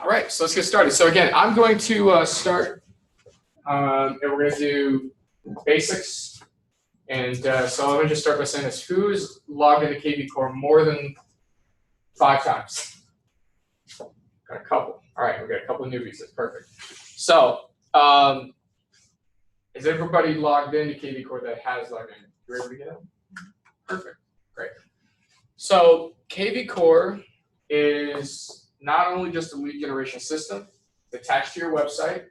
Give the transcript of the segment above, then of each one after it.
All right, so let's get started. So again, I'm going to start, and we're going to do basics. And so let me just start by saying this. Who's logged into KV Core more than 5 times? Got a couple. All right, we got a couple of newbies. That's perfect. So is everybody logged into KV Core that has logged in? You ready to get in? Perfect. Great. So KV Core is not only just a lead generation system, it's attached to your website,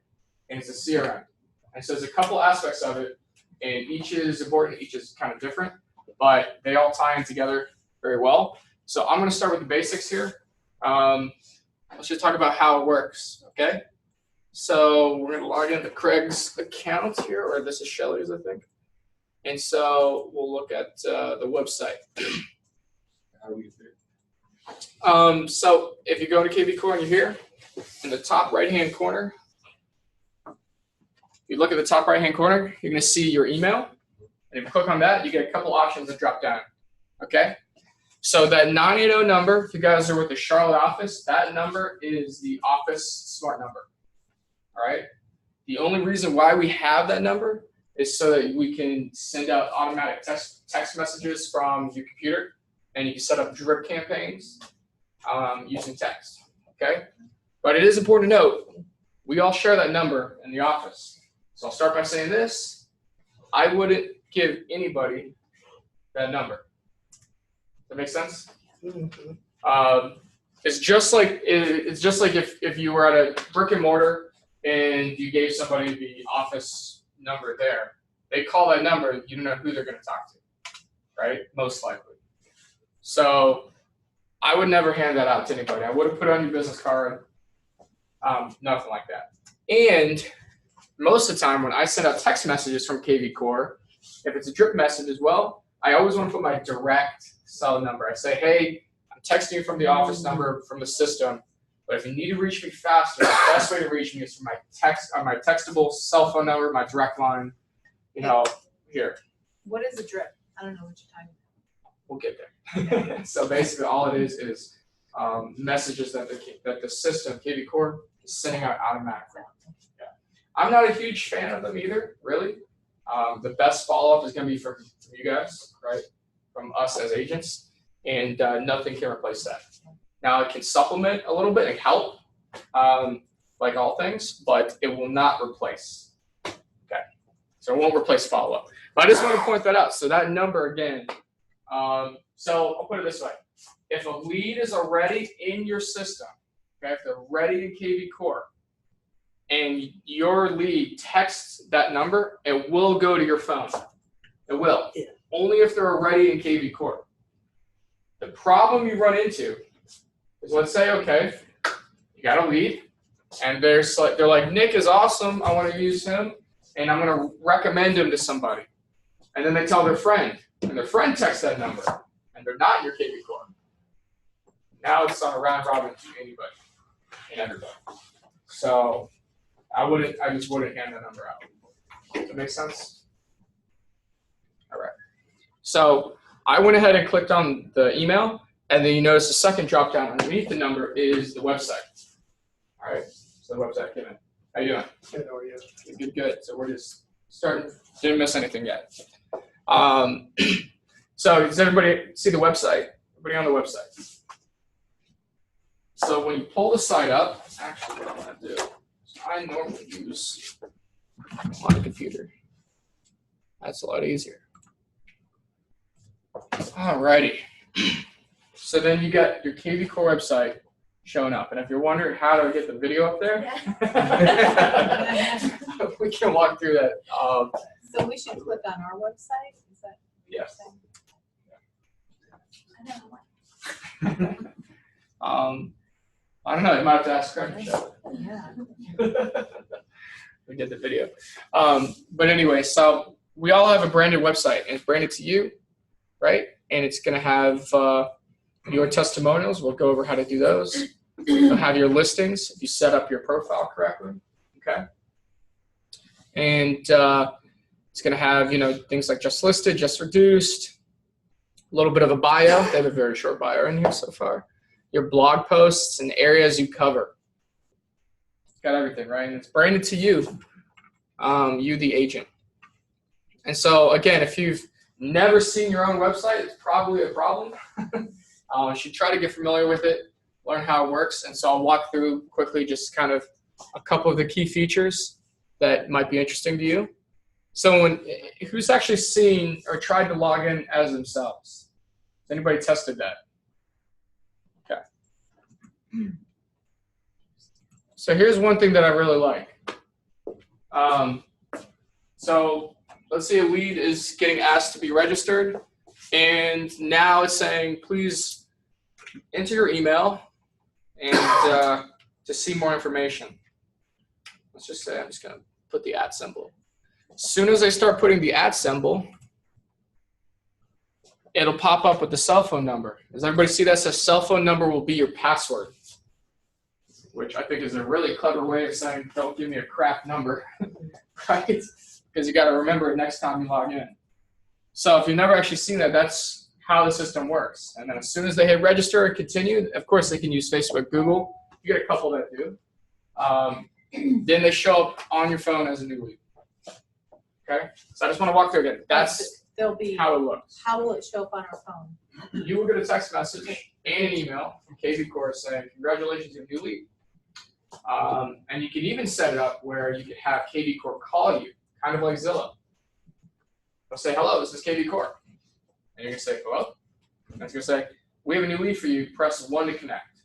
and it's a CRM. And so there's a couple aspects of it, and each is important, each is kind of different, but they all tie in together very well. So I'm going to start with the basics here. Let's just talk about how it works, okay? So we're going to log into Craig's account here, or this is Shelly's, I think. And so we'll look at the website. How do we get there? So if you go to KV Core and you're here, in the top right-hand corner, you look at the top right-hand corner, you're going to see your email. And if you click on that, you get a couple options that drop down. Okay? So that 980 number, if you guys are with the Charlotte office, that number is the office smart number. All right? The only reason why we have that number is so that we can send out automatic text messages from your computer, and you can set up drip campaigns using text. Okay? But it is important to note, we all share that number in the office. So I'll start by saying this. I wouldn't give anybody that number. Does that make sense? It's just like if you were at a brick and mortar and you gave somebody the office number there, they call that number, you don't know who they're going to talk to, right? Most likely. So I would never hand that out to anybody. I wouldn't put it on your business card, nothing like that. And most of the time when I send out text messages from KV Core, if it's a drip message as well, I always want to put my direct cell number. I say, hey, I'm texting you from the office number from the system, but if you need to reach me faster, the best way to reach me is from my textable cell phone number, my direct line, here. What is a drip? I don't know what you're talking about. We'll get there. So basically all it is messages that the system, KV Core, is sending out automatically. Yeah. I'm not a huge fan of them either, really. The best follow-up is going to be from you guys, right? From us as agents, and nothing can replace that. Now, it can supplement a little bit and help, like all things, but it will not replace. Okay, so it won't replace follow-up. But I just want to point that out. So that number again. So I'll put it this way: if a lead is already in your system, okay, if they're ready in KV Core, and your lead texts that number, it will go to your phone. It will. Yeah. Only if they're already in KV Core. The problem you run into is, let's say, okay, you got a lead, and they're like, Nick is awesome, I want to use him, and I'm going to recommend him to somebody. And then they tell their friend, and their friend texts that number, and they're not your KV Core. Now it's on a round robin to anybody and everybody. So I just wouldn't hand that number out. Does that make sense? All right. So I went ahead and clicked on the email, and then you notice the second drop down underneath the number is the website. All right. So the website came in. How you doing? Good. How are you? Good. So we're just starting. Didn't miss anything yet. So does everybody see the website? Everybody on the website? So when you pull the site up, actually what I'm going to do, I normally use on a computer. That's a lot easier. Alrighty. So then you got your KV Core website showing up. And if you're wondering how to get the video up there, we can walk through that. So we should click on our website? Is that yes. I don't know. I don't know. You might have to ask Craig to show it. Yeah. We did the video. But anyway, so we all have a branded website, and it's branded to you, right? And it's going to have your testimonials. We'll go over how to do those. You'll have your listings if you set up your profile correctly. Okay. And it's going to have, things like just listed, just reduced, a little bit of a bio. They have a very short bio in here so far. Your blog posts and areas you cover. got everything, right? And it's branded to you, you the agent. And so again, if you've never seen your own website, it's probably a problem. You should try to get familiar with it, learn how it works. And so I'll walk through quickly just kind of a couple of the key features that might be interesting to you. Someone who's actually seen or tried to log in as themselves. Has anybody tested that? Okay. So here's one thing that I really like. So let's say a lead is getting asked to be registered, and now it's saying, please enter your email and to see more information. Let's just say I'm just going to put the @ symbol. As soon as I start putting the @ symbol, it'll pop up with the cell phone number. Does everybody see that? Says cell phone number will be your password, which I think is a really clever way of saying, don't give me a crap number, right? Because you got to remember it next time you log in. So if you've never actually seen that, that's how the system works. And then as soon as they hit register and continue, of course they can use Facebook, Google. You get a couple that do. Then they show up on your phone as a new lead. Okay? So I just want to walk through again. That's how it looks. How will it show up on our phone? You will get a text message and an email from KV Core saying, congratulations, you're a new lead. And you can even set it up where you can have KV Core call you, kind of like Zillow. They'll say, hello, this is KV Core. And you're going to say, hello. And it's going to say, we have a new lead for you. Press 1 to connect.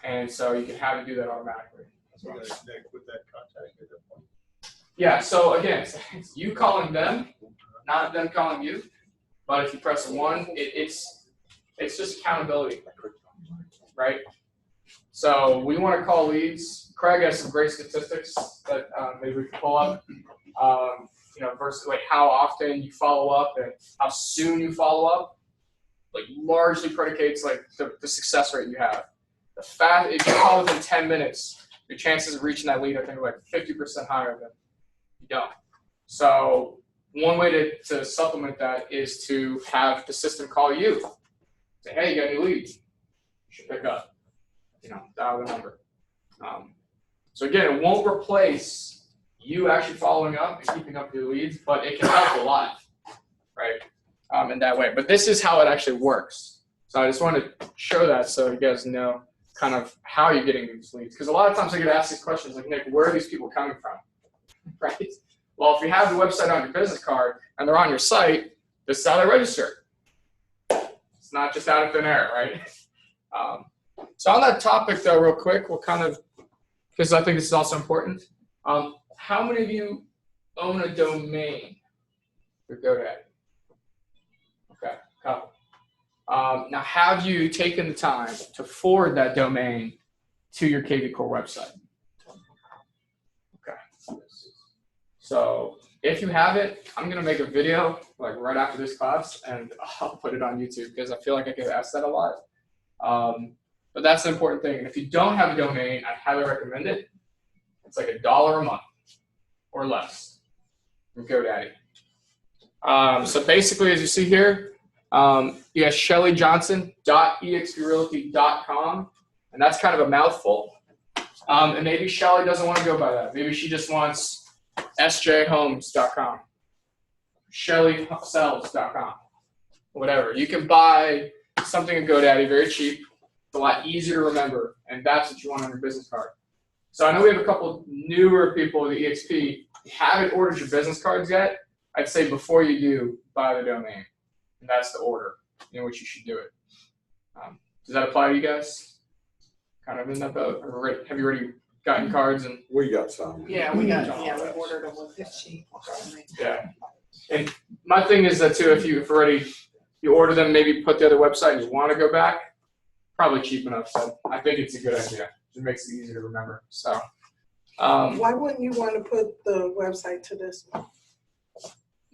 And so you can have it do that automatically. As well. Connect with that contact at that point. Yeah, so again, it's you calling them, not them calling you. But if you press 1, it's just accountability, right? So we want to call leads. Craig has some great statistics that maybe we can pull up. Versus like how often you follow up and how soon you follow up, like largely predicates like the success rate you have. If you call within 10 minutes, your chances of reaching that lead, I think, are like 50% higher than you don't. So one way to supplement that is to have the system call you. Say, hey, you got a new lead. You should pick up. Dial the number. So again, it won't replace you actually following up and keeping up your leads, but it can help a lot, right? In that way. But this is how it actually works. So I just want to show that so you guys know kind of how you're getting these leads. Because a lot of times I get asked these questions like, Nick, where are these people coming from? Right? Well, if you have the website on your business card and they're on your site, this is how they register. It's not just out of thin air, right? So on that topic, though, real quick, we'll kind of, because I think this is also important. How many of you own a domain for GoDaddy? Okay, a couple. Now, have you taken the time to forward that domain to your KV Core website? Okay. So if you haven't, I'm going to make a video like right after this class, and I'll put it on YouTube because I feel like I get asked that a lot. But that's an important thing. And if you don't have a domain, I highly recommend it. It's like $1 a month or less from GoDaddy. So basically, as you see here, you got ShellyJohnson.exprealty.com, and that's kind of a mouthful. And maybe Shelly doesn't want to go by that. Maybe she just wants sjhomes.com, shellysells.com, whatever. You can buy something at GoDaddy very cheap. It's a lot easier to remember, and that's what you want on your business card. So I know we have a couple newer people with the EXP. If you haven't ordered your business cards yet, I'd say before you do, buy the domain. And that's the order in which you should do it. Does that apply to you guys? Kind of in that boat? Or have you already gotten cards? And We got some. Yeah, we ordered them with this sheet. yeah. And my thing is that too, if you order them, maybe put the other website and you want to go back, probably cheap enough. So I think it's a good idea. It makes it easy to remember. So why wouldn't you want to put the website to this one?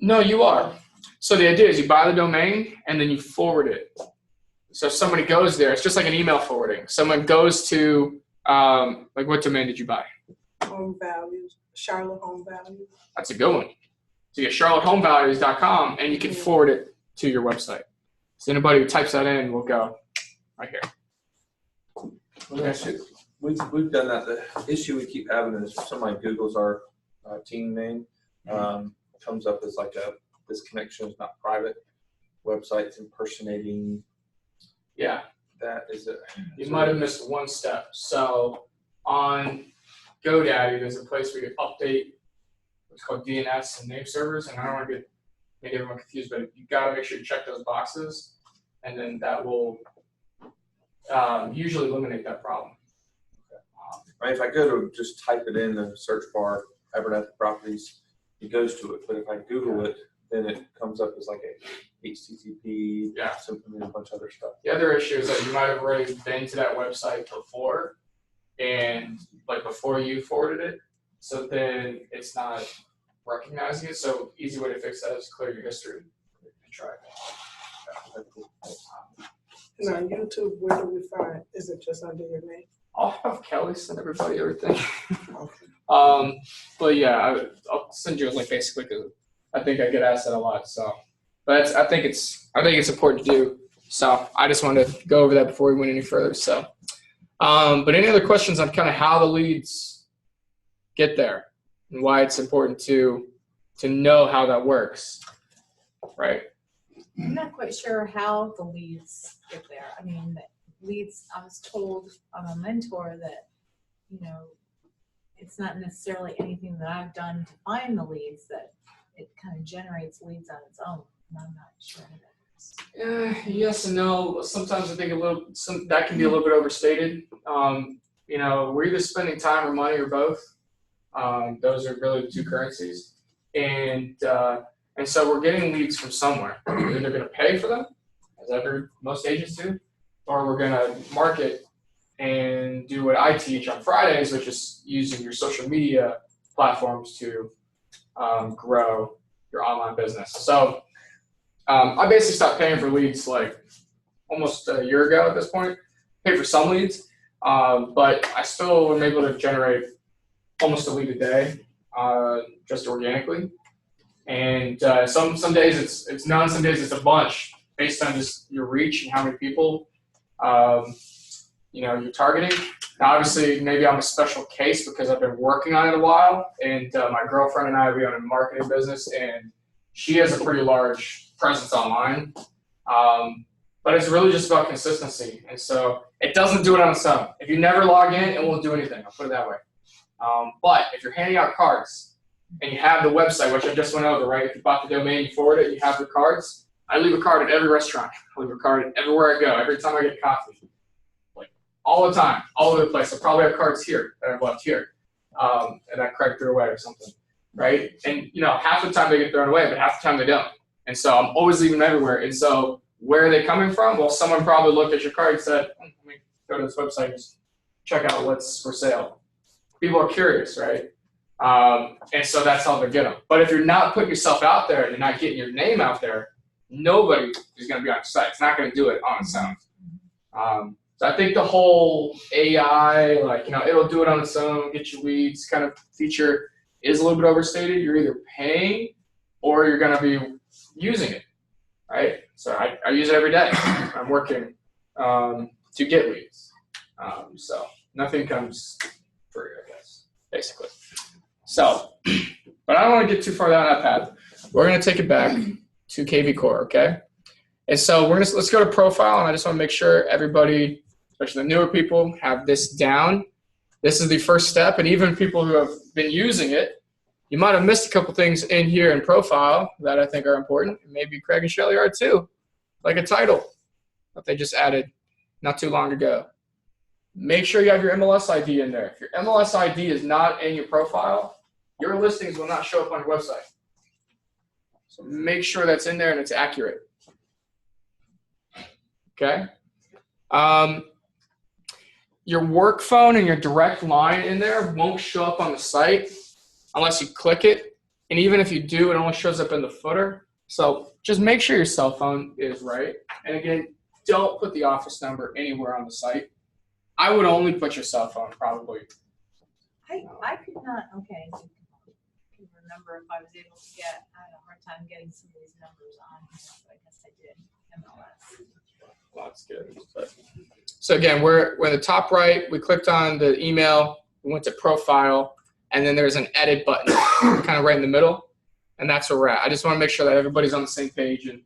no, you are. So the idea is you buy the domain and then you forward it. So if somebody goes there, it's just like an email forwarding. Someone goes to, like what domain did you buy? Home Values, Charlotte Home Values. That's a good one. So you get charlottehomevalues.com and you can forward it to your website. So anybody who types that in will go right here. Let We've done that. The issue we keep having is if somebody Googles our team name, comes up as like this connection is not private. Website's impersonating. Yeah. That is it. You might have missed one step. So on GoDaddy, there's a place where you update what's called DNS and name servers, and I don't want to make everyone confused, but you got to make sure you check those boxes, and then that will usually eliminate that problem. Right, if I go to just type it in the search bar, Abernathy Properties, it goes to it. But if I Google it, then it comes up as like a HTTP, something, and a bunch of other stuff. The other issue is that you might have already been to that website before, and like before you forwarded it, so then it's not recognizing it. So easy way to fix that is clear your history and try it. Now, YouTube, where do we find? Is it just under your name? I'll have Kelly send everybody everything. Okay. But yeah, I'll send you a link basically because I think I get asked that a lot. So, but I think it's important to do. So I just wanted to go over that before we went any further. So, but any other questions on kind of how the leads get there and why it's important to know how that works, right? I'm not quite sure how the leads get there. I mean, leads, I was told I'm a mentor that, it's not necessarily anything that I've done to find the leads, that it kind of generates leads on its own. And I'm not sure that is. Yes and no. Sometimes I think that can be a little bit overstated. We're either spending time or money or both. Those are really the two currencies. And so we're getting leads from somewhere. We're either going to pay for them, as most agents do, or we're going to market and do what I teach on Fridays, which is using your social media platforms to grow your online business. So I basically stopped paying for leads like almost a year ago at this point. Paid for some leads, but I still am able to generate almost a lead a day just organically. And some days it's none, some days it's a bunch based on just your reach and how many people you're targeting. Now, obviously, maybe I'm a special case because I've been working on it a while, and my girlfriend and I we own a marketing business, and she has a pretty large presence online. But it's really just about consistency, and so it doesn't do it on its own. If you never log in, it won't do anything. I'll put it that way. But if you're handing out cards and you have the website, which I just went over, right? If you bought the domain, you forward it, you have the cards. I leave a card at every restaurant. I leave a card everywhere I go. Every time I get coffee. All the time, all over the place. I probably have cards here that I've left here, and I Craig threw away or something, right? And half the time they get thrown away, but half the time they don't. And so I'm always leaving them everywhere. And so where are they coming from? Well, someone probably looked at your card and said, "Let me go to this website and just check out what's for sale." People are curious, right? And so that's how they get them. But if you're not putting yourself out there and you're not getting your name out there, nobody is going to be on your site. It's not going to do it on its own. So I think the whole AI, it'll do it on its own, get you leads kind of feature is a little bit overstated. You're either paying or you're going to be using it, right? So I use it every day. I'm working to get leads. So nothing comes free, I guess, basically. So, but I don't want to get too far down that path. We're going to take it back to KV Core, okay? And so let's go to profile, and I just want to make sure everybody, especially the newer people, have this down. This is the first step, and even people who have been using it, you might have missed a couple things in here in profile that I think are important. Maybe Craig and Shelley are too, like a title that they just added not too long ago. Make sure you have your MLS ID in there. If your MLS ID is not in your profile, your listings will not show up on your website. So make sure that's in there and it's accurate. Okay. Your work phone and your direct line in there won't show up on the site unless you click it. And even if you do, it only shows up in the footer. So just make sure your cell phone is right. And again, don't put the office number anywhere on the site. I would only put your cell phone probably. I could not, okay, I can remember if I was able to get, I had a hard time getting some of these numbers on here, so I guess I did MLS. Well, that's good. But, so So again, we're in the top right. We clicked on the email. We went to profile, and then there's an edit button, kind of right in the middle, and that's where we're at. I just want to make sure that everybody's on the same page and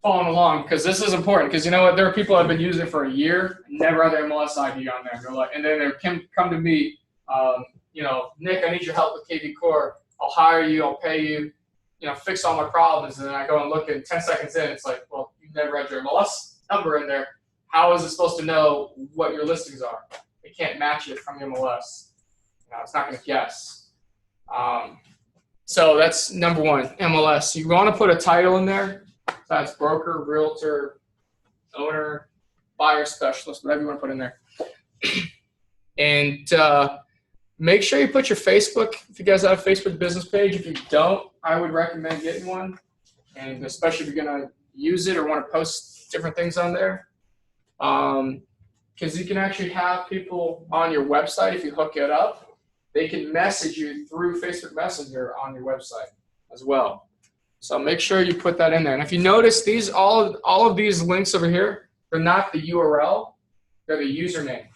following along, because this is important. Because you know what, there are people that have been using it for a year, never had their MLS ID on there. They're like, and then they come to me, Nick, I need your help with KV Core. I'll hire you. I'll pay you. Fix all my problems. And then I go and look, and 10 seconds in, it's like, well, you've never had your MLS number in there. How is it supposed to know what your listings are? It can't match it from the MLS. It's not going to guess. So that's number one, MLS. You want to put a title in there. So that's broker, realtor, owner, buyer specialist, whatever you want to put in there. And make sure you put your Facebook, if you guys have a Facebook business page. If you don't, I would recommend getting one. And especially if you're going to use it or want to post different things on there. Because you can actually have people on your website, if you hook it up, they can message you through Facebook Messenger on your website as well. So make sure you put that in there. And if you notice, these all of these links over here, they're not the URL, they're the username.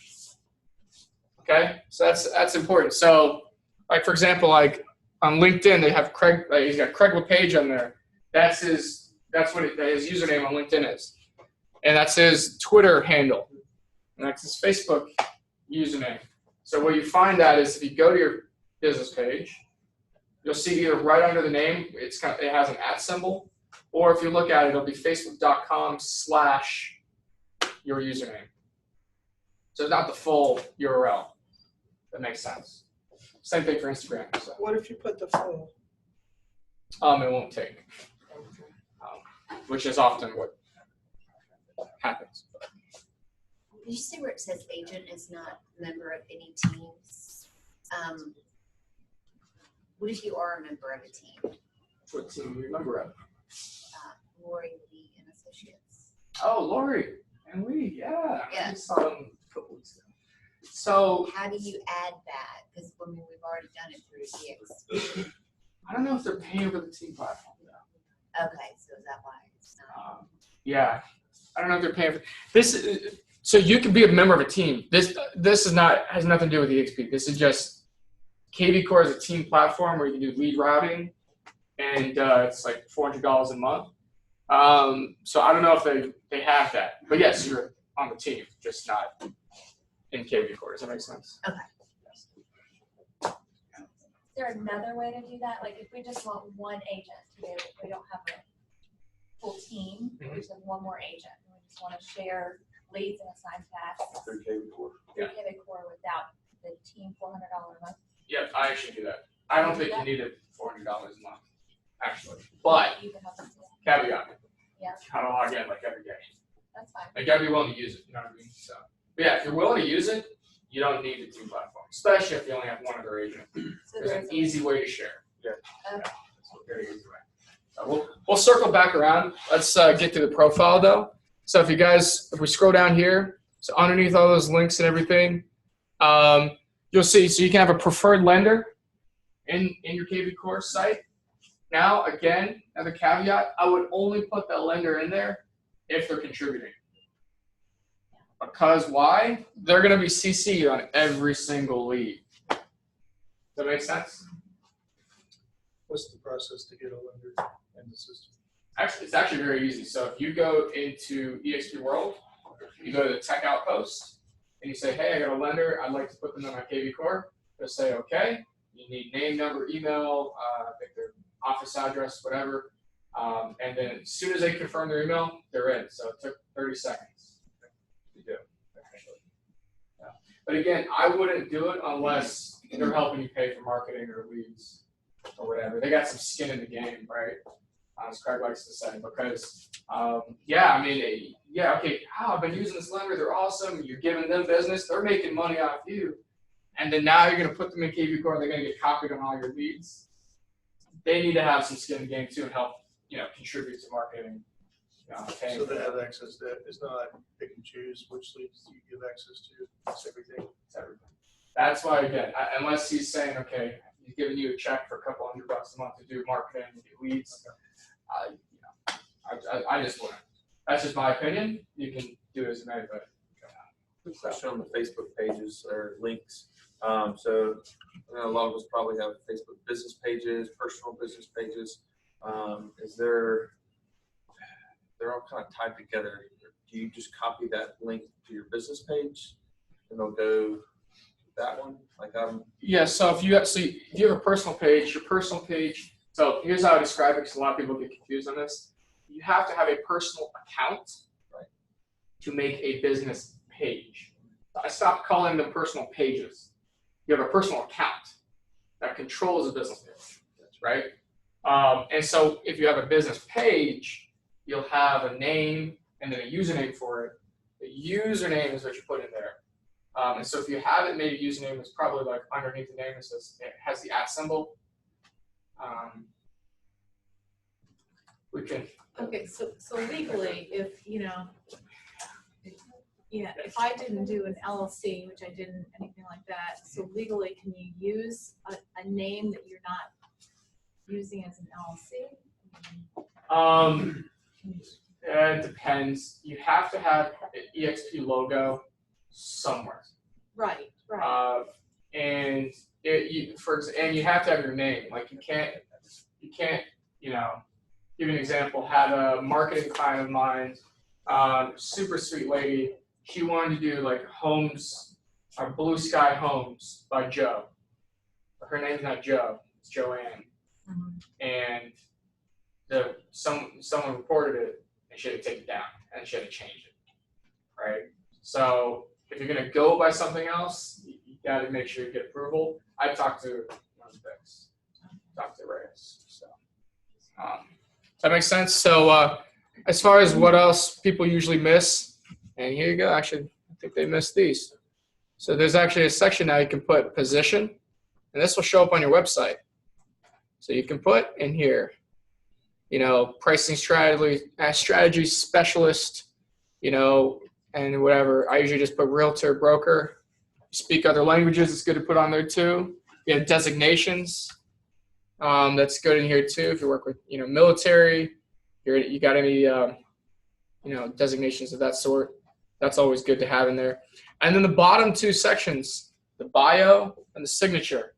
Okay, so that's important. So, like for example, like on LinkedIn, they have Craig. He's got Craig LePage on there. That's his username on LinkedIn is, and that's his Twitter handle, and that's his Facebook username. So what you find that is if you go to your business page, you'll see either right under the name, it has an @ symbol, or if you look at it, it'll be facebook.com/your username. So it's not the full URL. That makes sense. Same thing for Instagram. So. What if you put the full? It won't take, which is often what happens. Did you say where it says agent is not a member of any teams? What if you are a member of a team? What team do you remember of? Lori Lee and Associates. Oh, Lori and Lee, yeah. Yeah. I saw them a couple weeks ago. So How do you add that? Because we've already done it through DX. I don't know if they're paying for the team platform though. Okay, so is that why it's not? Yeah, I don't know if they're paying for this. So you can be a member of a team. This has nothing to do with EXP. This is just KV Core is a team platform where you can do lead routing, and it's like $400 a month. So I don't know if they have that, but yes, you're on the team, just not in KV Core. Does that make sense? Okay. Yes. Is there another way to do that? Like if we just want one agent to be able, we don't have a full team, we just have one more agent. And we just want to share leads and assign tasks Through KV Core. Yeah. through KV Core without the team $400 a month. Yep, I actually do that. I don't think you need it $400 a month, actually. But You can help us do that. caveat. Yeah. How to log in like every day. That's fine. You gotta be willing to use it. You know what I mean? So, but yeah, if you're willing to use it, you don't need the team platform, especially if you only have one other agent. So There's there's an easy way to share. Okay. It's a very easy way. So we'll circle back around. Let's get to the profile though. So if we scroll down here, so underneath all those links and everything, you'll see. So you can have a preferred lender in your KV Core site. Now, again, another caveat: I would only put that lender in there if they're contributing. Because why? They're going to be CC'd on every single lead. Does that make sense? What's the process to get a lender in the system? Actually, it's actually very easy. So if you go into EXP World, you go to the Tech Outpost, and you say, hey, I got a lender. I'd like to put them in my KV Core. They'll say, okay. You need name, number, email, I think their office address, whatever. And then as soon as they confirm their email, they're in. So it took 30 seconds to do. Yeah. But again, I wouldn't do it unless they're helping you pay for marketing or leads or whatever. They got some skin in the game, right? As Craig likes to say, because okay, I've been using this lender, they're awesome, you're giving them business, they're making money off you, and then now you're going to put them in KV Core, they're going to get copied on all your leads. They need to have some skin in the game too and help, contribute to marketing. So they have access to that. It's not like pick and choose which leads you give access to. It's everything. It's everything. That's why, again, unless he's saying, okay, he's giving you a check for a couple $100 a month to do marketing and get leads, I just wouldn't. That's just my opinion. You can do it as many, but Question on the Facebook pages or links. So I know a lot of us probably have Facebook business pages, personal business pages. They're all kind of tied together. Do you just copy that link to your business page and they'll go to that one? Yeah, so if you have a personal page, your personal page, so here's how I describe it because a lot of people get confused on this. You have to have a personal account, right, to make a business page. I stopped calling them personal pages. You have a personal account that controls a business page, right? And so if you have a business page, you'll have a name and then a username for it. The username is what you put in there. And so if you have it, maybe username is probably like underneath the name. It has the @ symbol. We can. Okay, so legally, if, if I didn't do an LLC, which I didn't, anything like that, so legally, can you use a name that you're not using as an LLC? It depends. You have to have an EXP logo somewhere. Right. And you have to have your name. Like you can't, give an example, had a marketing client of mine, super sweet lady. She wanted to do like homes, or Blue Sky Homes by Joe. But her name's not Joe, it's Joanne. And someone reported it and she had to take it down and she had to change it, right? So if you're gonna go by something else, you gotta make sure you get approval. I talked to one of the Vicks, talked to Reyes. So does that make sense? So as far as what else people usually miss, and here you go, actually, I think they missed these. So there's actually a section now you can put position, and this will show up on your website. So you can put in here, pricing strategy specialist, and whatever. I usually just put realtor, broker. Speak other languages, it's good to put on there too. You have designations. That's good in here too. If you work with, military, you got any, designations of that sort. That's always good to have in there. And then the bottom two sections, the bio and the signature.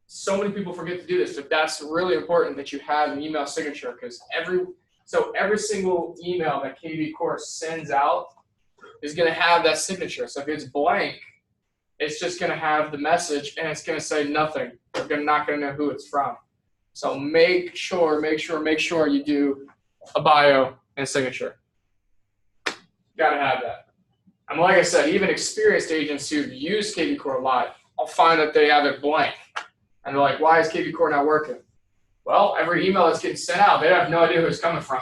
So many people forget to do this, but that's really important that you have an email signature because every single email that KV Course sends out is going to have that signature. So if it's blank, it's just going to have the message and it's going to say nothing. They're not going to know who it's from. So make sure you do a bio and a signature. Got to have that. And like I said, even experienced agents who use KV Core a lot, I'll find that they have it blank. And they're like, why is KV Core not working? Well, every email that's getting sent out, they have no idea who it's coming from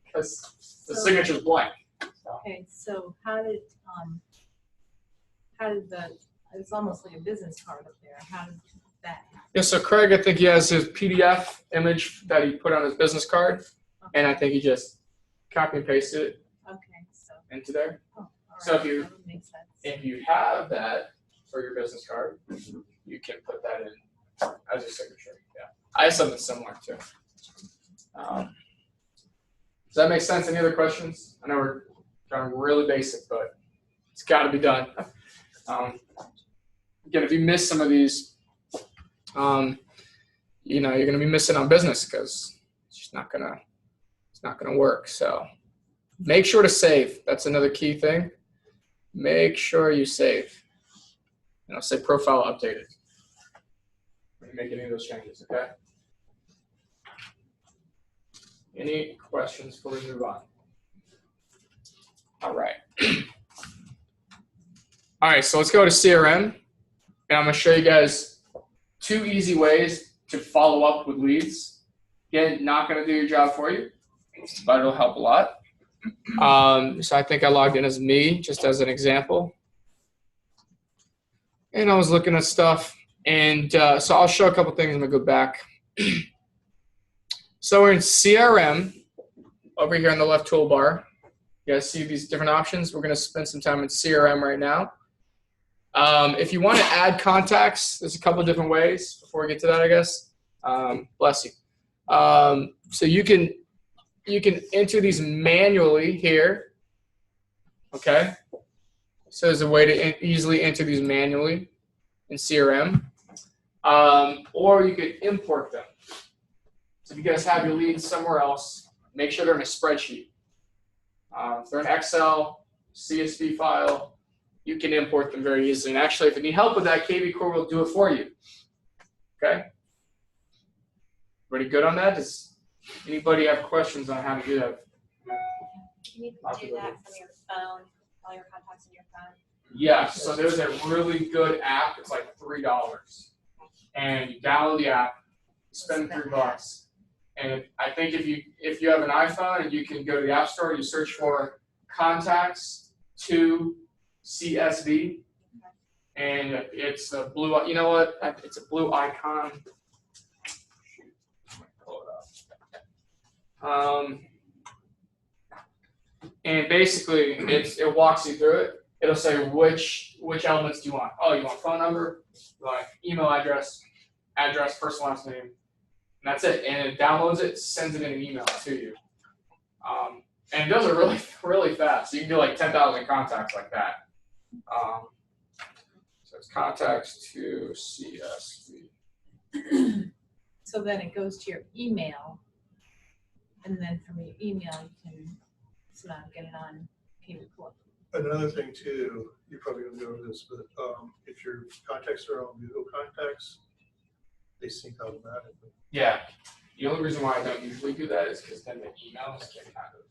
because the signature's blank. Okay, so how did it's almost like a business card up there. How did that happen? Yeah, so Craig, I think he has his PDF image that he put on his business card, and I think he just copy and pasted it into there. So if you have that for your business card, you can put that in as your signature. Yeah, I have something similar too. Does that make sense? Any other questions? I know we're going really basic, but it's got to be done. Again, if you miss some of these, you're going to be missing on business because it's just not gonna work. So make sure to save. That's another key thing. Make sure you save. And I'll say profile updated. When you make any of those changes, okay? Any questions before we move on? All right. All right, so let's go to CRM. And I'm going to show you guys 2 easy ways to follow up with leads. Again, not going to do your job for you, but it'll help a lot. So I think I logged in as me, just as an example. And I was looking at stuff. And so I'll show a couple things. I'm going to go back. So we're in CRM over here on the left toolbar. You guys see these different options? We're going to spend some time in CRM right now. If you want to add contacts, there's a couple of different ways before we get to that, I guess. Bless you. So you can enter these manually here, okay? So there's a way to easily enter these manually in CRM. Or you could import them. So if you guys have your leads somewhere else, make sure they're in a spreadsheet. If they're in Excel, CSV file, you can import them very easily. And actually, if you need help with that, KV Core will do it for you. Okay? Pretty good on that? Does anybody have questions on how to do that? Can you do that from your phone, all your contacts in your phone? Yeah, so there's a really good app. It's like $3. And you download the app, spend $3. And I think if you have an iPhone and you can go to the App Store, you search for contacts to CSV, and it's a blue. You know what? It's a blue icon. Pull it up. And basically, it walks you through it. It'll say which elements do you want. Oh, you want phone number, you want email address, first and last name, and that's it. And it downloads it, sends it in an email to you. And it does it really, really fast. So you can do like 10,000 contacts like that. So it's contacts to CSV. So then it goes to your email, and then from your email you can somehow get it on KV Core. Another thing too, you're probably gonna go over this, but if your contacts are on Google Contacts, they sync automatically. Yeah. The only reason why I don't usually do that is because then the emails get kind of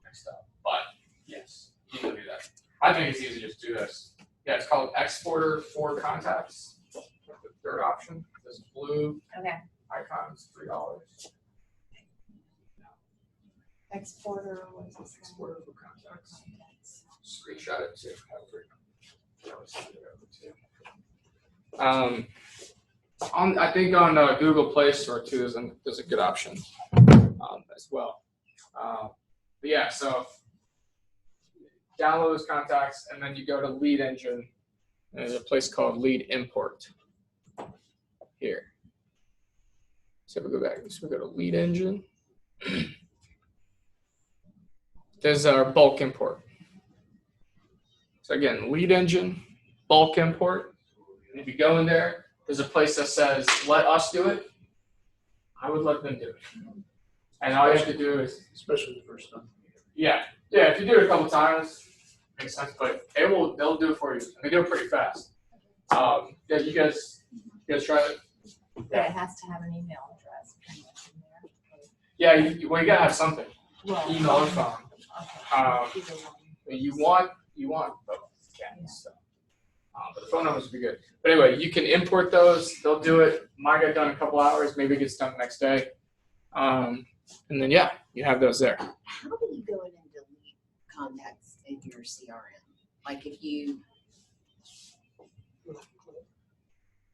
mixed up. But yes, you can do that. I think it's easy to just do this. Yeah, it's called Exporter for Contacts. The third option. This blue Okay. icon is $3. Exporter, what is this? Exporter for Contacts. Screenshot it too. I think on Google Play Store too, there's a good option as well. But yeah, so download those contacts, and then you go to Lead Engine. And there's a place called Lead Import here. So we go back. So we go to Lead Engine. There's our bulk import. So again, Lead Engine, bulk import. And if you go in there, there's a place that says, let us do it. I would let them do it. And all you have to do is, Especially the first time. yeah, if you do it a couple times, makes sense, but they'll do it for you. And they do it pretty fast. Yeah, you guys try it? But it has to have an email address pretty much in there. Yeah, you gotta have something, Well, email or phone. okay, either one. You want both, yeah. So, but the phone numbers would be good. But anyway, you can import those. They'll do it. Mine got done in a couple hours. Maybe it gets done the next day. And then yeah, you have those there. How do you go in and delete contacts in your CRM? Like if you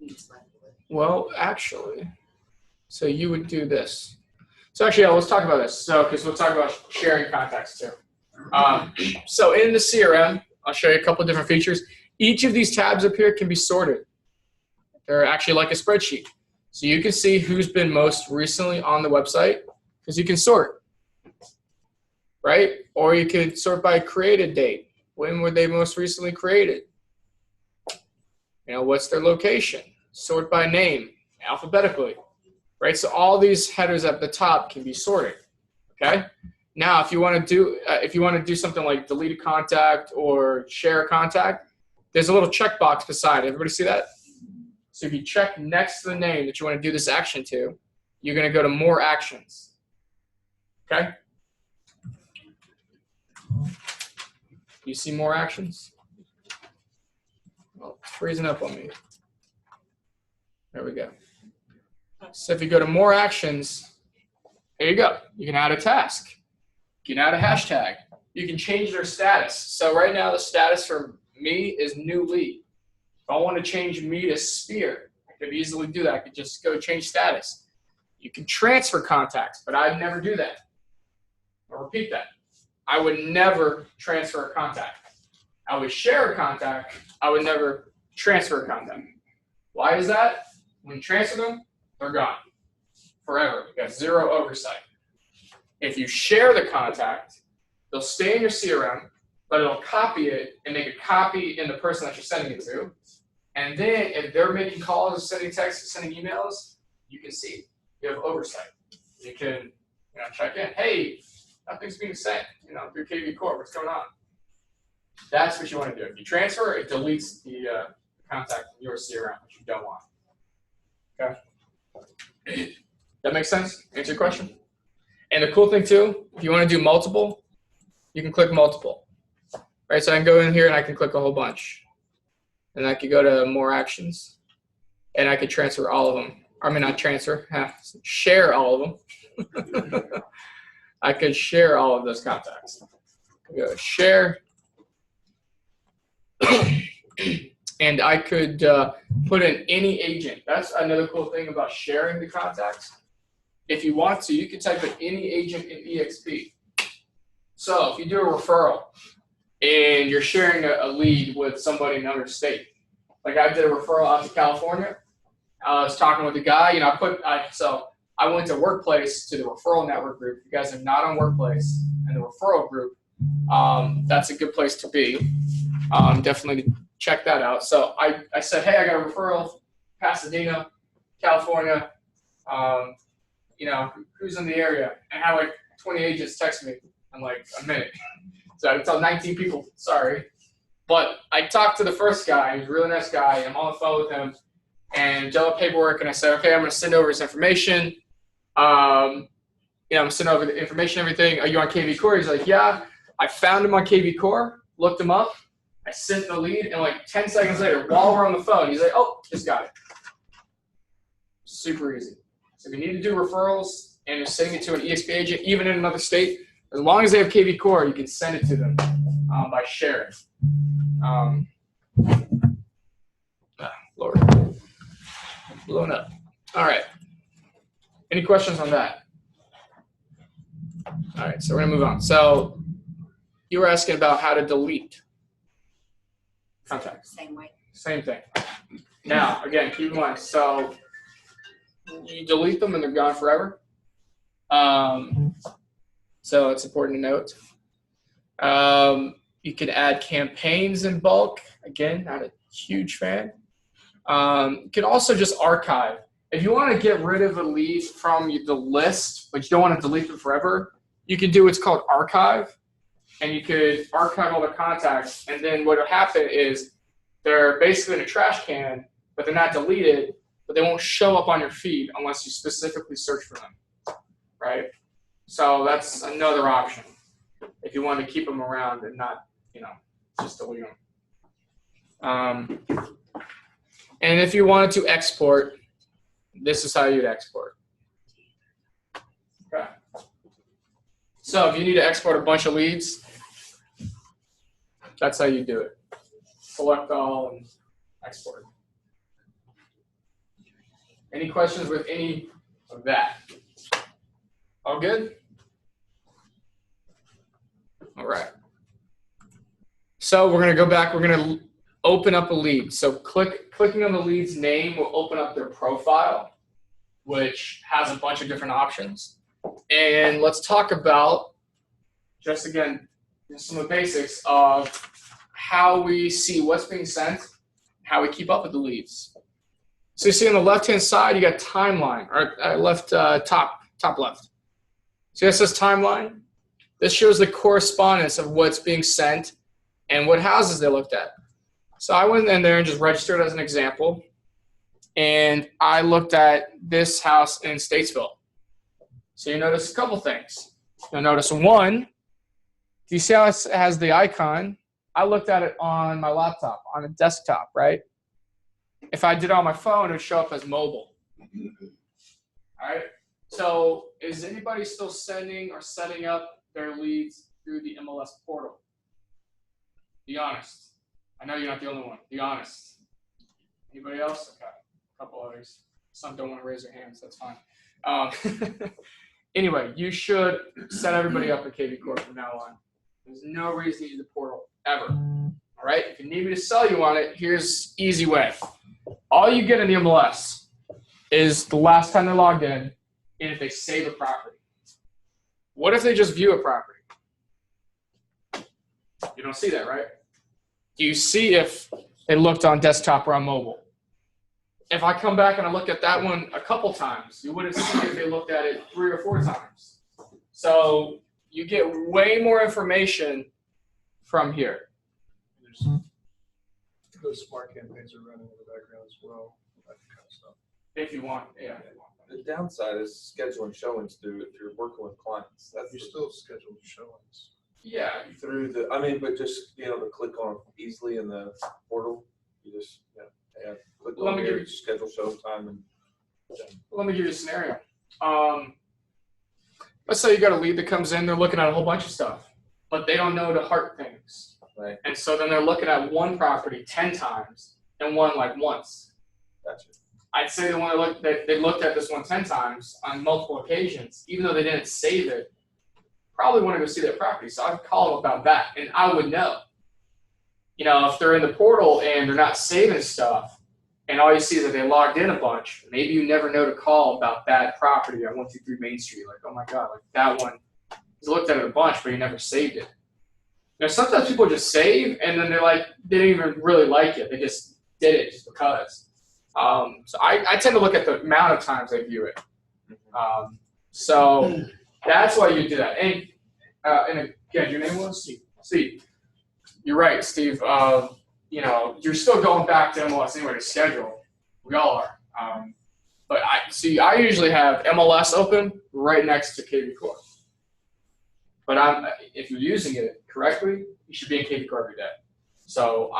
just let it live. Well, actually, so you would do this. So actually, let's talk about this. So, because we'll talk about sharing contacts too. So in the CRM, I'll show you a couple of different features. Each of these tabs up here can be sorted. They're actually like a spreadsheet. So you can see who's been most recently on the website because you can sort, right? Or you could sort by created date. When were they most recently created? You know, what's their location? Sort by name, alphabetically, right? So all these headers at the top can be sorted, okay? Now, if you want to do something like delete a contact or share a contact, there's a little checkbox beside it. Everybody see that? So if you check next to the name that you want to do this action to, you're going to go to More Actions, okay? You see More Actions? Well, it's freezing up on me. There we go. So if you go to More Actions, here you go. You can add a task. You can add a hashtag. You can change their status. So right now the status for me is new lead. If I want to change me to Spear, I could easily do that. I could just go change status. You can transfer contacts, but I'd never do that. I'll repeat that. I would never transfer a contact. I would share a contact. I would never transfer a contact. Why is that? When you transfer them, they're gone forever. You got zero oversight. If you share the contact, they'll stay in your CRM. but it'll copy it and make a copy in the person that you're sending it to. And then if they're making calls or sending texts, sending emails, you can see. You have oversight. You can check in. Hey, nothing's being sent, through KV Core. What's going on? That's what you want to do. If you transfer, it deletes the contact from your CRM, which you don't want. Okay. That makes sense? Answer your question? And the cool thing too, if you want to do multiple, you can click multiple. Right, so I can go in here and I can click a whole bunch. And I could go to more actions. And I could transfer all of them. I mean, not transfer, share all of them. I could share all of those contacts. Go share. And I could put in any agent. That's another cool thing about sharing the contacts. If you want to, you can type in any agent in EXP. So if you do a referral and you're sharing a lead with somebody in another state, like I did a referral out to California. I was talking with a guy, so I went to Workplace to the referral network group. If you guys are not on Workplace and the referral group, that's a good place to be. Definitely check that out. So I said, hey, I got a referral, Pasadena, California. Who's in the area? And I had like 20 agents text me in like a minute. So I had to tell 19 people, sorry. But I talked to the first guy. He's a really nice guy. I'm on the phone with him and did all the paperwork. And I said, okay, I'm going to send over his information. I'm sending over the information, everything. Are you on KV Core? He's like, yeah. I found him on KV Core, looked him up. I sent the lead, and like 10 seconds later, while we're on the phone, he's like, oh, just got it. Super easy. So if you need to do referrals and you're sending it to an EXP agent, even in another state, as long as they have KV Core, you can send it to them by sharing. Lord. Blown up. All right. Any questions on that? All right, so we're going to move on. So you were asking about how to delete contacts. Same way. Same thing. Now, again, keep in mind, so you delete them and they're gone forever. So it's important to note. You can add campaigns in bulk. Again, not a huge fan. You can also just archive. If you want to get rid of a lead from the list, but you don't want to delete them forever, you can do what's called archive. And you could archive all the contacts, and then what will happen is they're basically in a trash can, but they're not deleted, but they won't show up on your feed unless you specifically search for them, right? So that's another option if you want to keep them around and not, just delete them. And if you wanted to export, this is how you'd export. Okay. So if you need to export a bunch of leads, that's how you do it. Select all and export. Any questions with any of that? All good? All right. So we're going to go back. We're going to open up a lead. So clicking on the lead's name will open up their profile, which has a bunch of different options. And let's talk about, just again, some of the basics of how we see what's being sent, how we keep up with the leads. So you see on the left-hand side, you got timeline, or left top left. So this says timeline. This shows the correspondence of what's being sent and what houses they looked at. So I went in there and just registered as an example, and I looked at this house in Statesville. So you notice a couple things. You'll notice one, do you see how it has the icon? I looked at it on my laptop, on a desktop, right? If I did it on my phone, it would show up as mobile. All right? So is anybody still sending or setting up their leads through the MLS portal? Be honest. I know you're not the only one. Be honest. Anybody else? Okay. A couple others. Some don't want to raise their hands. That's fine. Anyway, you should set everybody up at KV Core from now on. There's no reason to use the portal ever. All right? If you need me to sell you on it, here's easy way. All you get in the MLS is the last time they logged in and if they save a property. What if they just view a property? You don't see that, right? Do you see if they looked on desktop or on mobile? If I come back and I look at that one a couple times, you wouldn't see if they looked at it 3 or 4 times. So you get way more information from here. There's those smart campaigns are running in the background as well, that kind of stuff. If you want, yeah. The downside is scheduling showings through, if you're working with clients, that's You still schedule showings. Yeah. through the, I mean, but just being able to click on it easily in the portal, you just, click Let on me here, give- schedule show time and. Let me give you a scenario. Let's say you got a lead that comes in, they're looking at a whole bunch of stuff, but they don't know to heart things. Right. And so then they're looking at one property 10 times and one like once. Gotcha. I'd say the one they looked at this one 10 times on multiple occasions, even though they didn't save it, probably want to go see that property. So I'd call them about that, and I would know. You know, if they're in the portal and they're not saving stuff, and all you see is that they logged in a bunch, maybe you never know to call about that property on 123 Main Street. Like, oh my God, like that one, he's looked at it a bunch, but he never saved it. You know, sometimes people just save, and then they're like, they didn't even really like it. They just did it just because. So I tend to look at the amount of times they view it. So that's why you do that. And again, your name was Steve. You're right, Steve. You know, you're still going back to MLS anyway to schedule. We all are. But I usually have MLS open right next to KV Core. But if you're using it correctly, you should be in KV Core every day. So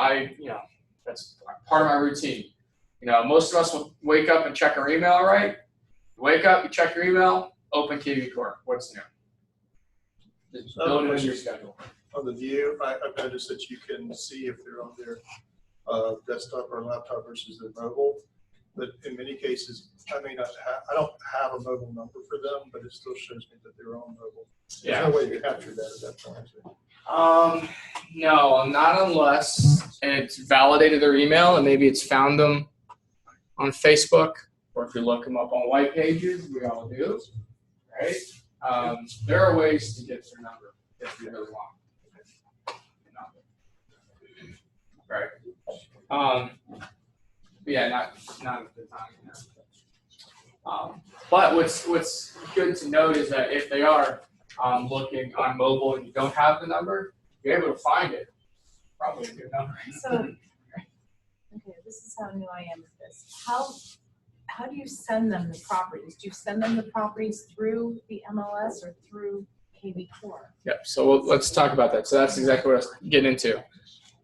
that's part of my routine. You know, most of us will wake up and check our email, right? You wake up, you check your email, open KV Core. What's new? Just build it into your schedule. On the view, I've noticed that you can see if they're on their desktop or laptop versus their mobile. But in many cases, I don't have a mobile number for them, but it still shows me that they're on mobile. Yeah. There's no way to capture that at that point. No, not unless it's validated their email and maybe it's found them on Facebook, or if you look them up on white pages, we all do, right? There are ways to get their number if you really want. Right. Yeah, not at the time. But what's good to note is that if they are looking on mobile and you don't have the number, you're able to find it. Probably a good number. So, okay, this is how new I am with this. How do you send them the properties? Do you send them the properties through the MLS or through KV Core? Yep. So let's talk about that. So that's exactly what I was getting into.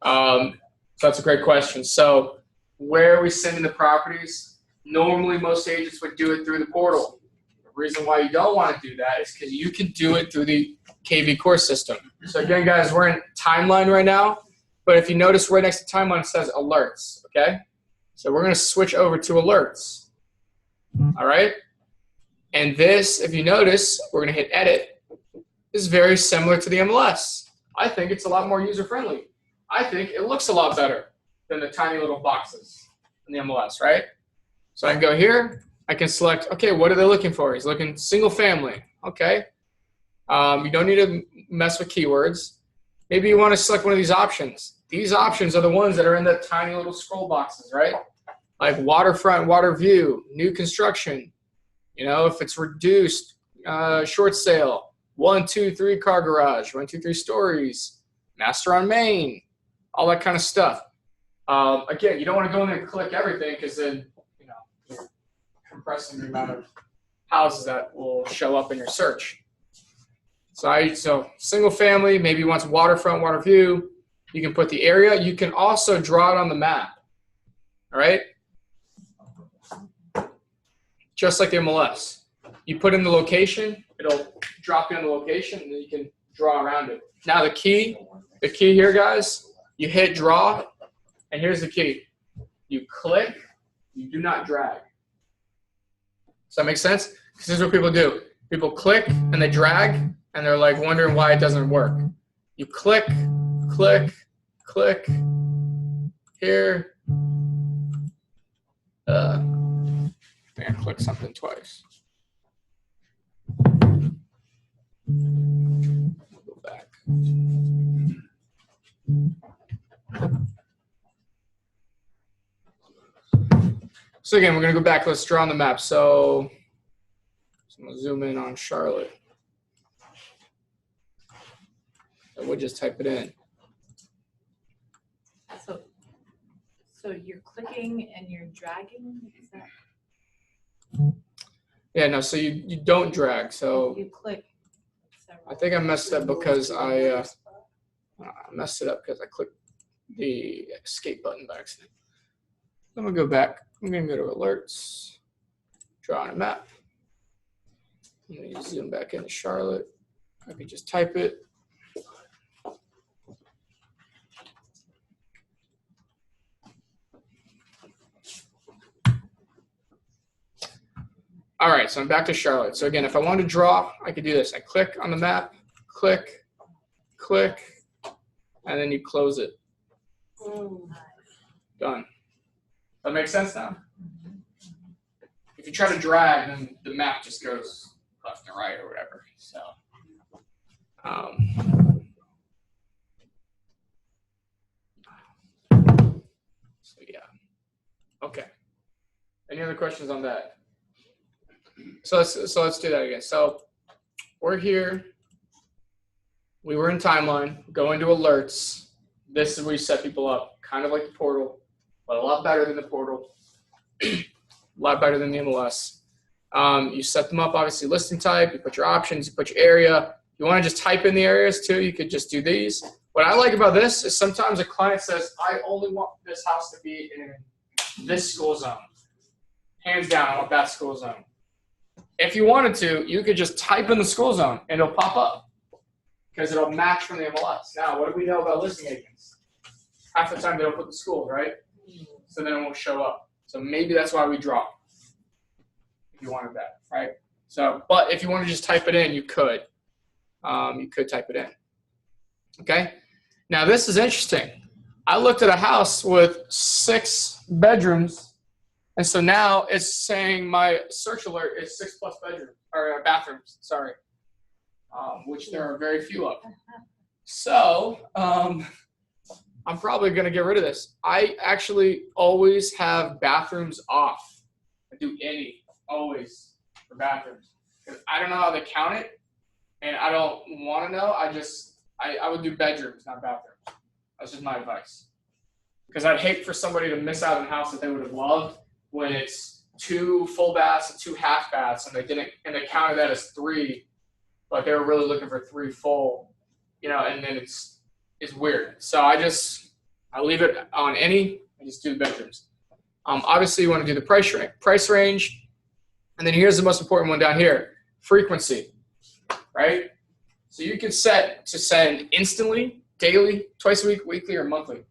So that's a great question. So where are we sending the properties? Normally, most agents would do it through the portal. The reason why you don't want to do that is because you can do it through the KV Core system. So again, guys, we're in timeline right now. But if you notice right next to timeline, it says alerts, okay? So we're going to switch over to alerts, all right? And this, if you notice, we're going to hit edit. This is very similar to the MLS. I think it's a lot more user-friendly. I think it looks a lot better than the tiny little boxes in the MLS, right? So I can go here. I can select, okay, what are they looking for? He's looking single family, okay? You don't need to mess with keywords. Maybe you want to select one of these options. These options are the ones that are in the tiny little scroll boxes, right? Like waterfront, water view, new construction. You know, if it's reduced, short sale, 1, 2, 3 car garage, 1, 2, 3 stories, master on main, all that kind of stuff. Again, you don't want to go in there and click everything because then, you know, you're compressing the amount of houses that will show up in your search. So single family, maybe you want waterfront, water view. You can put the area. You can also draw it on the map. All right? Just like the MLS. You put in the location, it'll drop in the location, and then you can draw around it. Now the key here, guys, you hit draw, and here's the key. You click, you do not drag. Does that make sense? Because this is what people do. People click, and they drag, and they're like wondering why it doesn't work. You click, click, click, here. I'm gonna click something twice. We'll go back. So again, we're gonna go back. Let's draw on the map. So I'm gonna zoom in on Charlotte. And we'll just type it in. So you're clicking and you're dragging, is that? Yeah, no, so you don't drag. So You click several. I think I messed up because I messed it up because I clicked the escape button by accident. I'm gonna go back. I'm gonna go to alerts, draw on a map. I'm gonna zoom back into Charlotte. I could just type it. All right, so I'm back to Charlotte. So again, if I want to draw, I could do this. I click on the map, click, click, and then you close it. Done. That makes sense now? If you try to drag, then the map just goes left and right or whatever. So, yeah. Okay. Any other questions on that? So let's do that again. So we're here. We were in timeline. Go into alerts. This is where you set people up, kind of like the portal, but a lot better than the portal. A lot better than the MLS. You set them up, obviously, listing type. You put your options. You put your area. You want to just type in the areas too. You could just do these. What I like about this is sometimes a client says, "I only want this house to be in this school zone. Hands down, I want that school zone." If you wanted to, you could just type in the school zone and it'll pop up because it'll match from the MLS. Now, what do we know about listing agents? Half the time they don't put the schools, right? So then it won't show up. So maybe that's why we draw. If you wanted that, right? So, but if you want to just type it in, you could. You could type it in. Okay. Now this is interesting. I looked at a house with 6 bedrooms. And so now it's saying my search alert is 6+ bedrooms or bathrooms, sorry, which there are very few of. So I'm probably going to get rid of this. I actually always have bathrooms off. I do always for bathrooms. Because I don't know how they count it, and I don't want to know. I would do bedrooms, not bathrooms. That's just my advice. Because I'd hate for somebody to miss out on a house that they would have loved when it's 2 full baths and 2 half baths, and they counted that as 3, but they were really looking for 3 full, and then it's weird. So I leave it on I just do the bedrooms. Obviously you want to do the price range, and then here's the most important one down here, frequency, right? So you can set to send instantly, daily, twice a week, weekly, or monthly.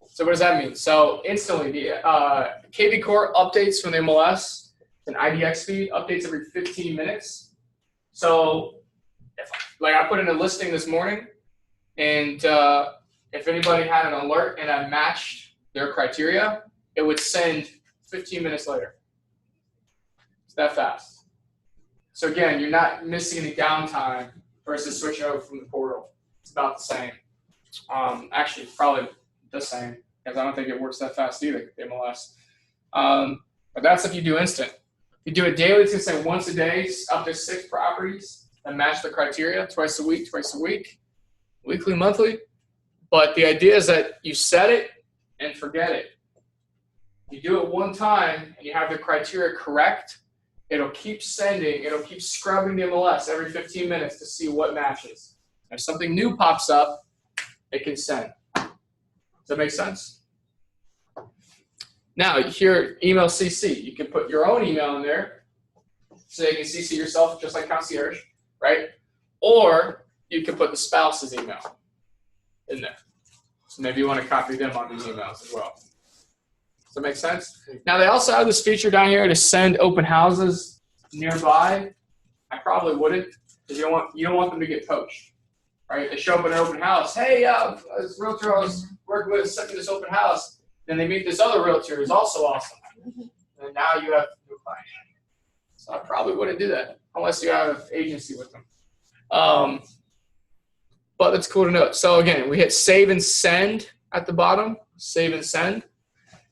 So what does that mean? So instantly, the KV Core updates from the MLS, an IDX feed, updates every 15 minutes. So I put in a listing this morning, and if anybody had an alert and I matched their criteria, it would send 15 minutes later. It's that fast. So again, you're not missing any downtime versus switching over from the portal. It's about the same. Actually, probably the same. Because I don't think it works that fast either, the MLS. But that's if you do instant. If you do it daily, it's going to say once a day, up to 6 properties that match the criteria, twice a week, weekly, monthly. But the idea is that you set it and forget it. You do it one time and you have the criteria correct, it'll keep scrubbing the MLS every 15 minutes to see what matches. If something new pops up, it can send. Does that make sense? Now, here, email CC. You can put your own email in there so you can CC yourself just like concierge, right? Or you can put the spouse's email in there. So maybe you want to copy them on these emails as well. Does that make sense? Now, they also have this feature down here to send open houses nearby. I probably wouldn't because you don't want them to get poached, right? They show up at an open house. Hey, this realtor I was working with sent me this open house. Then they meet this other realtor who's also awesome. And now you have a new client. So I probably wouldn't do that unless you have agency with them. but it's cool to note. So again, we hit save and send at the bottom, save and send.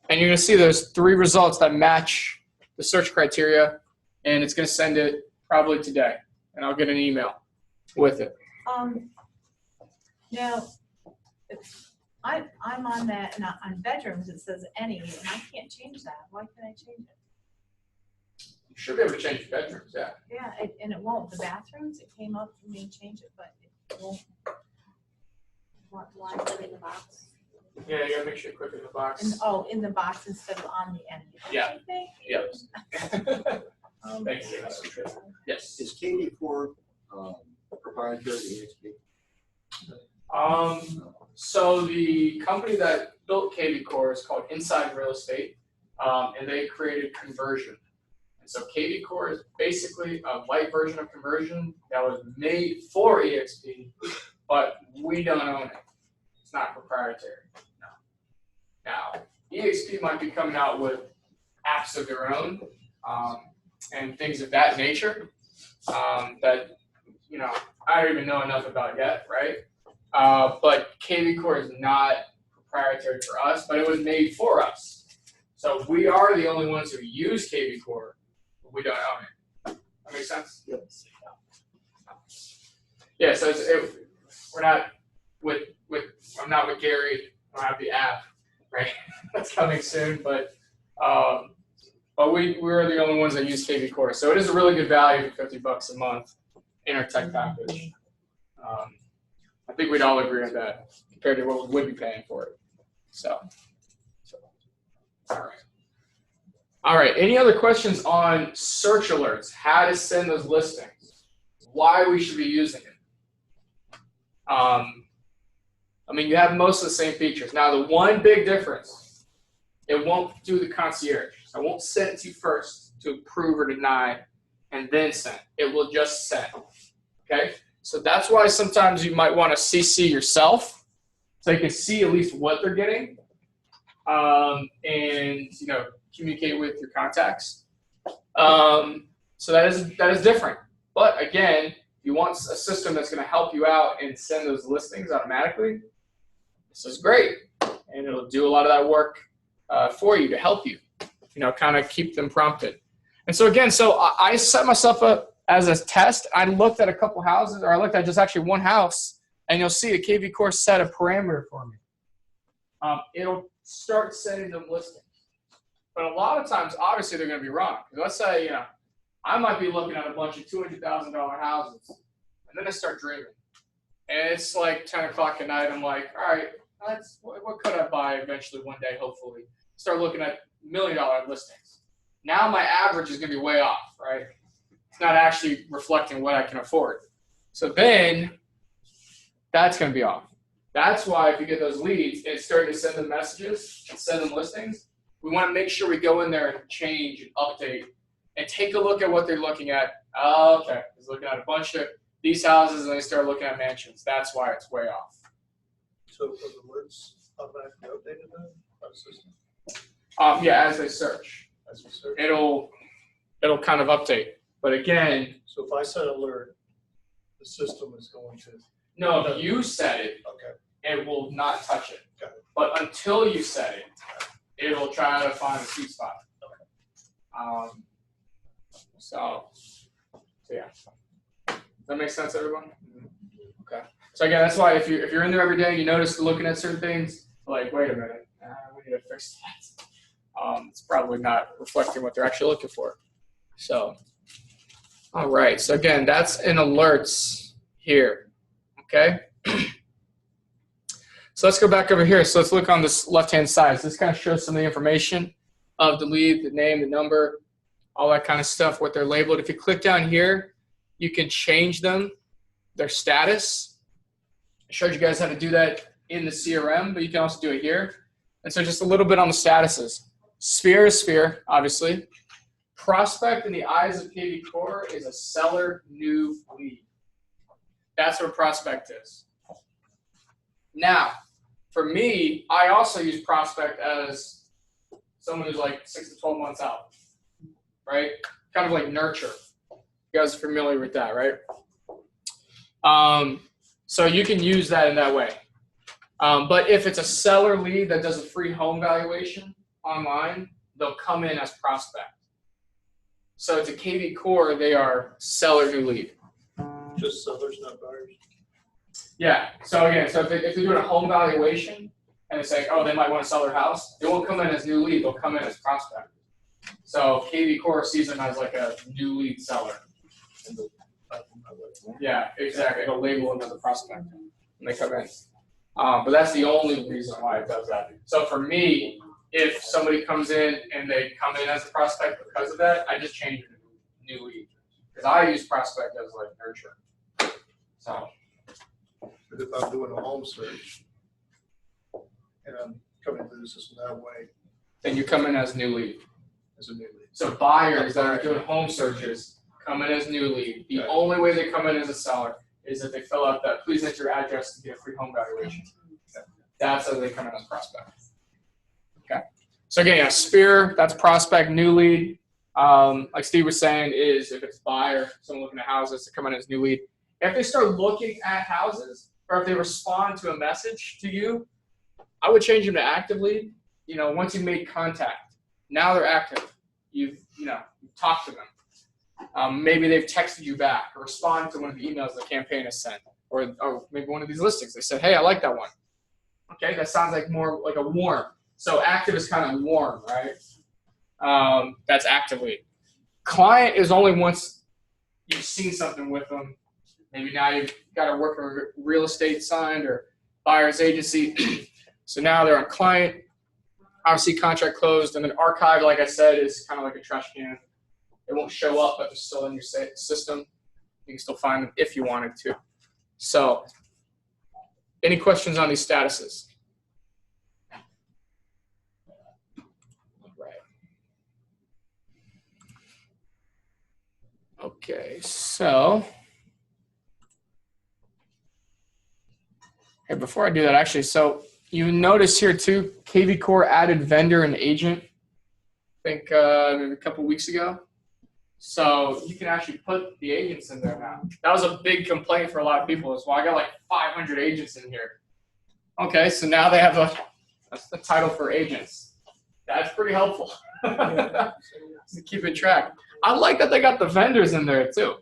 And you're gonna see those 3 results that match the search criteria, and it's gonna send it probably today, and I'll get an email with it. Now, I'm on that, and on bedrooms, it says any, and I can't change that. Why can't I change it? You should be able to change your bedrooms, yeah. Yeah, and it won't. The bathrooms, it came up for me to change it, but it won't. Why click in the box? Yeah, you gotta make sure you click in the box. In the box instead of on the end. Yeah. Thank Yep. you. Thank you. Yes. Is KV Core proprietary to EXP? So the company that built KV Core is called Inside Real Estate, and they created conversion. And so KV Core is basically a light version of conversion that was made for EXP, but we don't own it. It's not proprietary. No. Now, EXP might be coming out with apps of their own and things of that nature that, you know, I don't even know enough about yet, right? But KV Core is not proprietary for us, but it was made for us. So we are the only ones who use KV Core, but we don't own it. That makes sense? Yep. Yeah, so we're not I'm not with Gary. I don't have the app, right? That's coming soon, but we're the only ones that use KV Core. So it is a really good value for $50 a month in our tech package. I think we'd all agree on that compared to what we would be paying for it. So all right. Any other questions on search alerts? How to send those listings? Why we should be using it? I mean, you have most of the same features. Now, the one big difference, it won't do the concierge. I won't send it to you first to approve or deny and then send. It will just send. Okay? So that's why sometimes you might want to CC yourself so you can see at least what they're getting and, you know, communicate with your contacts. So that is different. But again, you want a system that's going to help you out and send those listings automatically. This is great, and it'll do a lot of that work for you to help you, you know, kind of keep them prompted. And so again, I set myself up as a test. I looked at a couple houses, or I looked at just actually one house, and you'll see the KV Core set a parameter for me. It'll start sending them listings. But a lot of times, obviously, they're going to be wrong. Let's say, you know, I might be looking at a bunch of $200,000 houses, and then I start dreaming. And it's like 10 o'clock at night. I'm like, all right, what could I buy eventually one day, hopefully? Start looking at $1 million listings. Now my average is going to be way off, right? It's not actually reflecting what I can afford. So then that's going to be off. That's why if you get those leads, it's starting to send them messages and send them listings. We want to make sure we go in there and change and update and take a look at what they're looking at. Oh, okay, he's looking at a bunch of these houses and they start looking at mansions. That's why it's way off. So for the alerts automatically updated then by the system? Yeah, as they search. As we search? It'll kind of update. But again, So if I set alert, the system is going to, no, if you set it, okay, it will not touch it. got it. But until you set it, it'll try to find a sweet spot. So yeah. Does that make sense, everyone? Okay. So again, that's why if you're in there every day and you notice looking at certain things, like, wait a minute, we need to fix that. It's probably not reflecting what they're actually looking for. So, all right. So again, that's in alerts here. Okay. So let's go back over here. So let's look on this left-hand side. So this kind of shows some of the information of the lead, the name, the number, all that kind of stuff, what they're labeled. If you click down here, you can change them, their status. I showed you guys how to do that in the CRM, but you can also do it here. And so just a little bit on the statuses. Sphere is sphere, obviously. Prospect in the eyes of KV Core is a seller new lead. That's what a prospect is. Now, for me, I also use prospect as someone who's like 6 to 12 months out, right? Kind of like nurture. You guys are familiar with that, right? So you can use that in that way. But if it's a seller lead that does a free home valuation online, they'll come in as prospect. So to KV Core, they are seller new lead. Just sellers, not buyers. Yeah. So again, so if they're doing a home valuation and they say, oh, they might want to sell their house, they won't come in as new lead. They'll come in as prospect. So KV Core sees them as like a new lead seller. Yeah, exactly. It'll label them as a prospect when they come in. But that's the only reason why it does that. So for me, if somebody comes in and they come in as a prospect because of that, I just change it to new lead. Because I use prospect as like nurture. So. But if I'm doing a home search and I'm coming through the system that way, Then you come in as new lead. as a new lead. So buyers that are doing home searches come in as new lead. The Okay. only way they come in as a seller is that they fill out that please enter your address to get a free home valuation. That's how they come in as prospect. Okay. So again, yeah, Spear, that's prospect, new lead. Like Steve was saying, is if it's buyer, someone looking at houses to come in as new lead. If they start looking at houses, or if they respond to a message to you, I would change them to active lead. You know, once you made contact, now they're active. You've talked to them. Maybe they've texted you back or responded to one of the emails the campaign has sent, or maybe one of these listings. They said, hey, I like that one. Okay, that sounds like more like a warm. So active is kind of warm, right? That's active lead. Client is only once you've seen something with them. Maybe now you've got to work on real estate signed or buyer's agency. So now they're on client. Obviously, contract closed, and then archive, like I said, is kind of like a trash can. It won't show up, but they're still in your system. You can still find them if you wanted to. So, any questions on these statuses? Right. Okay, so. Hey, before I do that, actually, so you notice here too, KV Core added vendor and agent, I think maybe a couple weeks ago. So you can actually put the agents in there now. That was a big complaint for a lot of people as well. I got like 500 agents in here. Okay, so now they have that's the title for agents. That's pretty helpful. To keep it track. I like that they got the vendors in there too.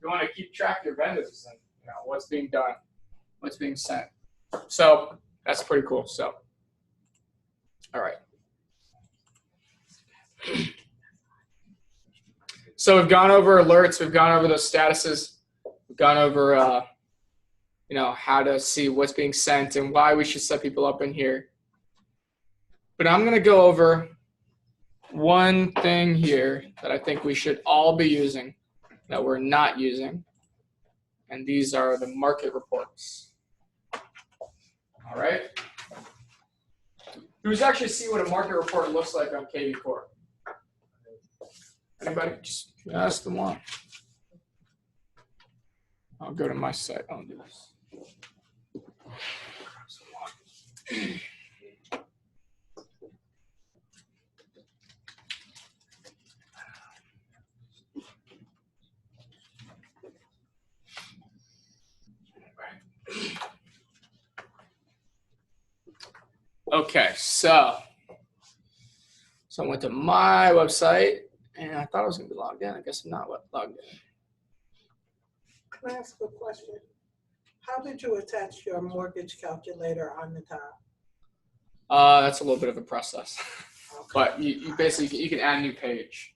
You want to keep track of your vendors and what's being done, what's being sent. So that's pretty cool. So, all right. So we've gone over alerts. We've gone over those statuses. We've gone over, how to see what's being sent and why we should set people up in here. But I'm going to go over one thing here that I think we should all be using that we're not using. And these are the market reports. All right. Who's actually see what a market report looks like on KV Core? Anybody? Just ask them one. I'll go to my site. I'll do this. Okay, so I went to my website and I thought I was going to be logged in. I guess I'm not logged in. Can I ask a question? How did you attach your mortgage calculator on the top? That's a little bit of a process, Okay. but you basically you can add a new page,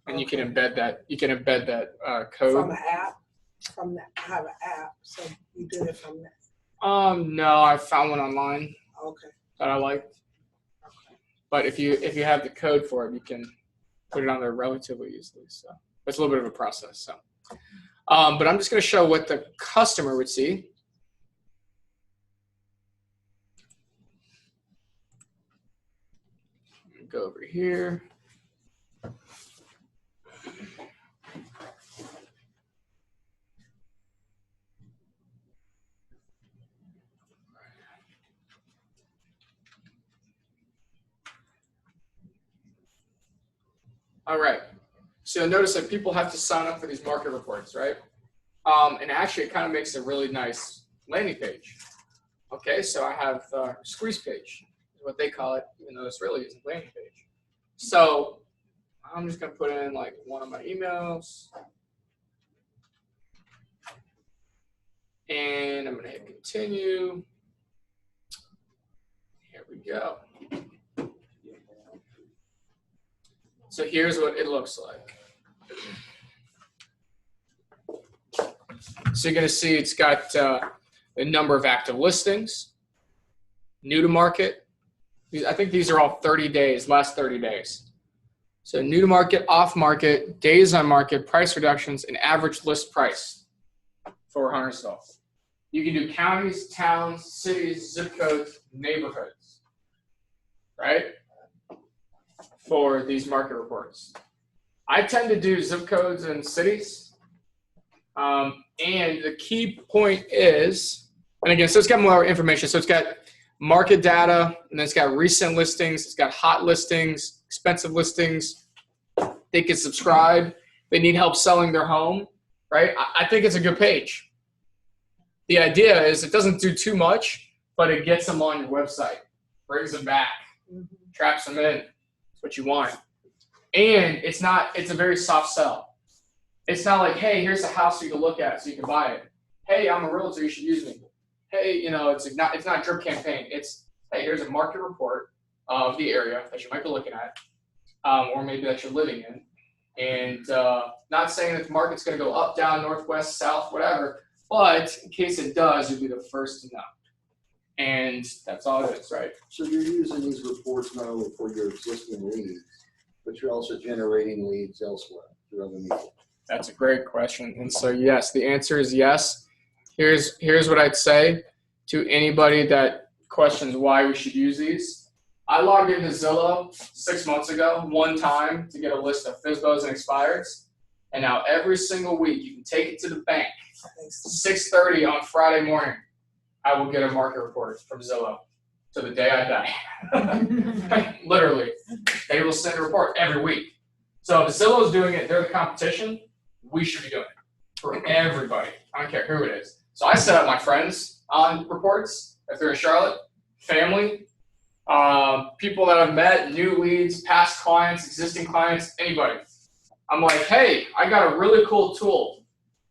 and you can embed that. You can embed that code From an app? I have an app, so you did it from that. No, I found one online Okay. that I liked. But if you have the code for it, you can put it on there relatively easily. So it's a little bit of a process. So, but I'm just going to show what the customer would see. Go over here. All right. So you'll notice that people have to sign up for these market reports, right? And actually, it kind of makes a really nice landing page. Okay, so I have squeeze page, is what they call it, even though this really is a landing page. So I'm just gonna put in like one of my emails, and I'm gonna hit continue. Here we go. So here's what it looks like. So you're gonna see it's got the number of active listings, new to market. I think these are all 30 days, last 30 days. So new to market, off market, days on market, price reductions, and average list price for Huntersville. You can do counties, towns, cities, zip codes, neighborhoods, right? For these market reports. I tend to do zip codes and cities. And the key point is, and again, so it's got more information. So it's got market data, and then it's got recent listings, it's got hot listings, expensive listings. They can subscribe. They need help selling their home, right? I think it's a good page. The idea is it doesn't do too much, but it gets them on your website, brings them back, traps them in. That's what you want. And it's a very soft sell. It's not like, hey, here's a house you can look at so you can buy it. Hey, I'm a realtor, you should use me. Hey, it's not drip campaign. It's, hey, here's a market report of the area that you might be looking at, or maybe that you're living in. And not saying that the market's going to go up, down, northwest, south, whatever, but in case it does, you'll be the first to know. And that's all it is, right? So you're using these reports not only for your existing leads, but you're also generating leads elsewhere through other media. That's a great question. And so, yes, the answer is yes. Here's what I'd say to anybody that questions why we should use these. I logged into Zillow 6 months ago, one time, to get a list of FSBOs and expireds. And now every single week, you can take it to the bank. 6:30 on Friday morning, I will get a market report from Zillow to the day I die. Literally. They will send a report every week. So if Zillow's doing it, they're the competition, we should be doing it for everybody. I don't care who it is. So I set up my friends on reports, if they're in Charlotte, family, people that I've met, new leads, past clients, existing clients, anybody. I'm like, hey, I got a really cool tool.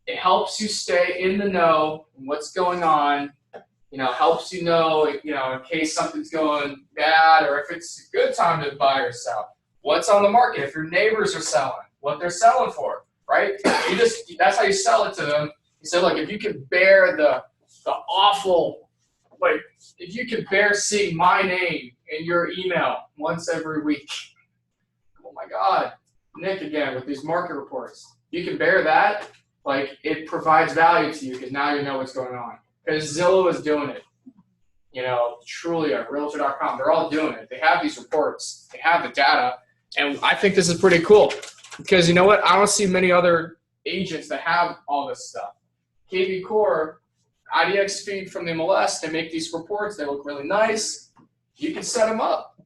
It helps you stay in the know what's going on, helps you know, in case something's going bad or if it's a good time to buy or sell. What's on the market, if your neighbors are selling, what they're selling for, right? That's how you sell it to them. You say, look, if you can bear the awful, like, if you can bear seeing my name in your email once every week, oh my God, Nick again with these market reports, you can bear that, like, it provides value to you because now you know what's going on. Because Zillow is doing it. Trulia, Realtor.com, they're all doing it. They have these reports, they have the data, and I think this is pretty cool because you know what? I don't see many other agents that have all this stuff. KV Core, IDX feed from the MLS, they make these reports, they look really nice. You can set them up.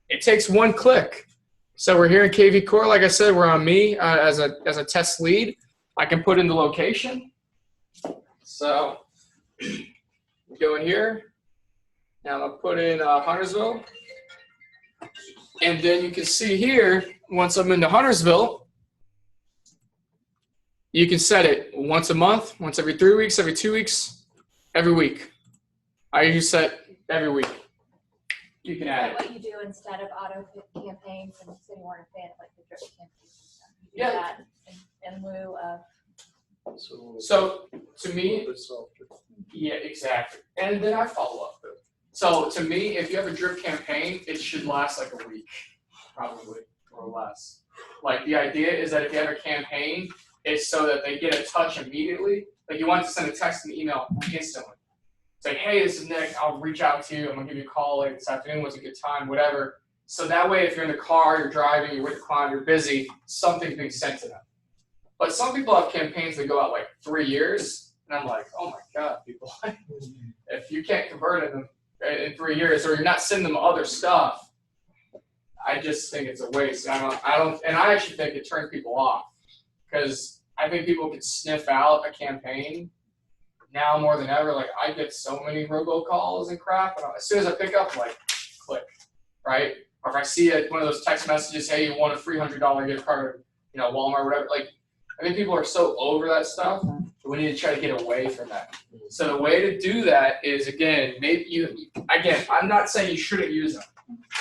It takes one click. So we're here in KV Core, like I said, we're on me as a test lead. I can put in the location. So go in here. Now I'll put in Huntersville. And then you can see here, once I'm into Huntersville, you can set it once a month, once every 3 weeks, every 2 weeks, every week. I usually set every week. You can add it. What you do instead of auto campaigns and City Warren fan, like the drip campaigns. You do Yeah. that in lieu of. So to me, yeah, exactly. And then I follow up. So to me, if you have a drip campaign, it should last like a week, probably, or less. Like the idea is that if you have a campaign, it's so that they get a touch immediately. Like you want to send a text and email instantly. Say, hey, this is Nick. I'll reach out to you. I'm gonna give you a call later this afternoon. Was a good time, whatever. So that way, if you're in the car, you're driving, you're with the client, you're busy, something's being sent to them. But some people have campaigns that go out like 3 years, and I'm like, oh my God, people, if you can't convert them in 3 years, or you're not sending them other stuff, I just think it's a waste. I don't, and I actually think it turns people off because I think people can sniff out a campaign now more than ever. Like I get so many robocalls and crap, and as soon as I pick up, like, click, right? Or if I see one of those text messages, hey, you want a $300 gift card, Walmart, whatever. Like, I think people are so over that stuff that we need to try to get away from that. So the way to do that is, again, I'm not saying you shouldn't use them.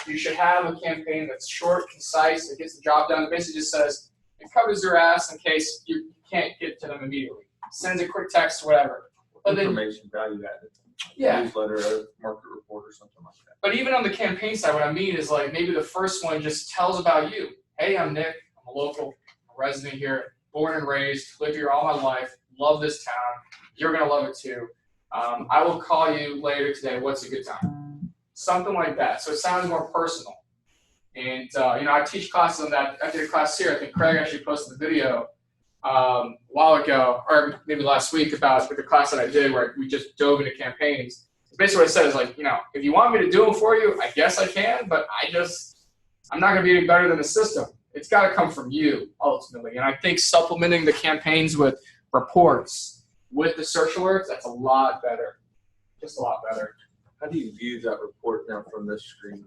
You should have a campaign that's short, concise, that gets the job done. It basically just says, it covers their ass in case you can't get to them immediately. Sends a quick text, whatever. But then, Information value added. yeah. Newsletter, a market report, or something like that. But even on the campaign side, what I mean is like maybe the first one just tells about you. Hey, I'm Nick. I'm a local resident here, born and raised, lived here all my life, love this town. You're going to love it too. I will call you later today. What's a good time? Something like that. So it sounds more personal. And, I teach classes on that. I did a class here. I think Craig actually posted the video a while ago, or maybe last week, about with the class that I did where we just dove into campaigns. Basically what I said is like, if you want me to do them for you, I guess I can, but I'm not going to be any better than the system. It's got to come from you, ultimately. And I think supplementing the campaigns with reports, with the search alerts, that's a lot better. Just a lot better. How do you view that report now from this screen?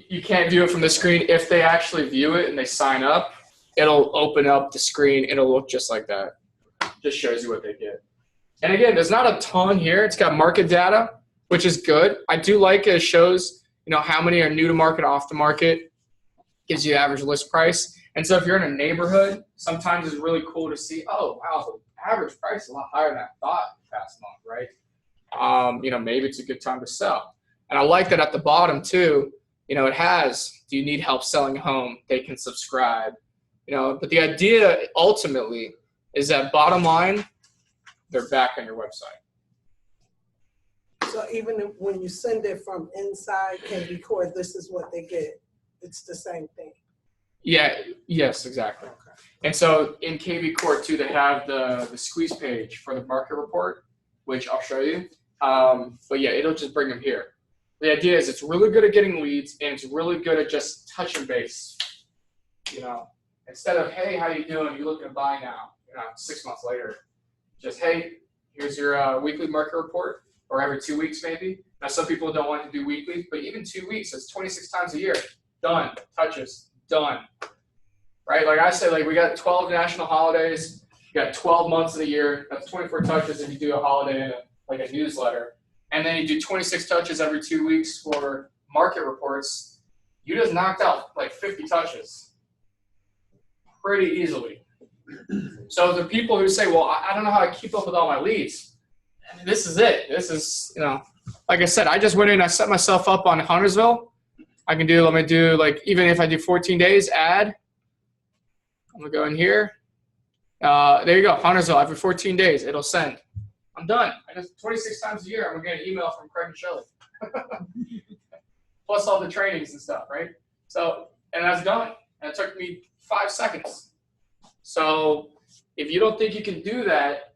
You can't view it from the screen. If they actually view it and they sign up, it'll open up the screen. It'll look just like that. Just shows you what they get. And again, there's not a ton here. It's got market data, which is good. I do like it. It shows, how many are new to market, off the market. Gives you average list price. And so if you're in a neighborhood, sometimes it's really cool to see, oh, wow, the average price is a lot higher than I thought past month, right? Maybe it's a good time to sell. And I like that at the bottom too, it has, do you need help selling a home? They can subscribe, but the idea ultimately is that bottom line, they're back on your website. So even when you send it from inside, can record, this is what they get. It's the same thing. Yeah. Yes, exactly. Okay. And so in KV Court too, they have the squeeze page for the market report, which I'll show you. But yeah, it'll just bring them here. The idea is it's really good at getting leads, and it's really good at just touching base. Instead of, hey, how you doing? You looking to buy now? 6 months later, just, hey, here's your weekly market report, or every 2 weeks maybe. Now some people don't want to do weekly, but even 2 weeks, that's 26 times a year. Done. Touches. Done. Right? Like I said, like we got 12 national holidays. You got 12 months of the year. That's 24 touches if you do a holiday in like a newsletter. And then you do 26 touches every 2 weeks for market reports. You just knocked out like 50 touches pretty easily. So the people who say, well, I don't know how to keep up with all my leads. I mean, this is it. This is, like I said, I just went in and I set myself up on Huntersville. Let me do like, even if I do 14 days, add. I'm going to go in here. There you go, Huntersville, after 14 days, it'll send. I'm done. I just 26 times a year, I'm going to get an email from Craig and Shelley. Plus all the trainings and stuff, right? So, and that's done. And it took me 5 seconds. So if you don't think you can do that,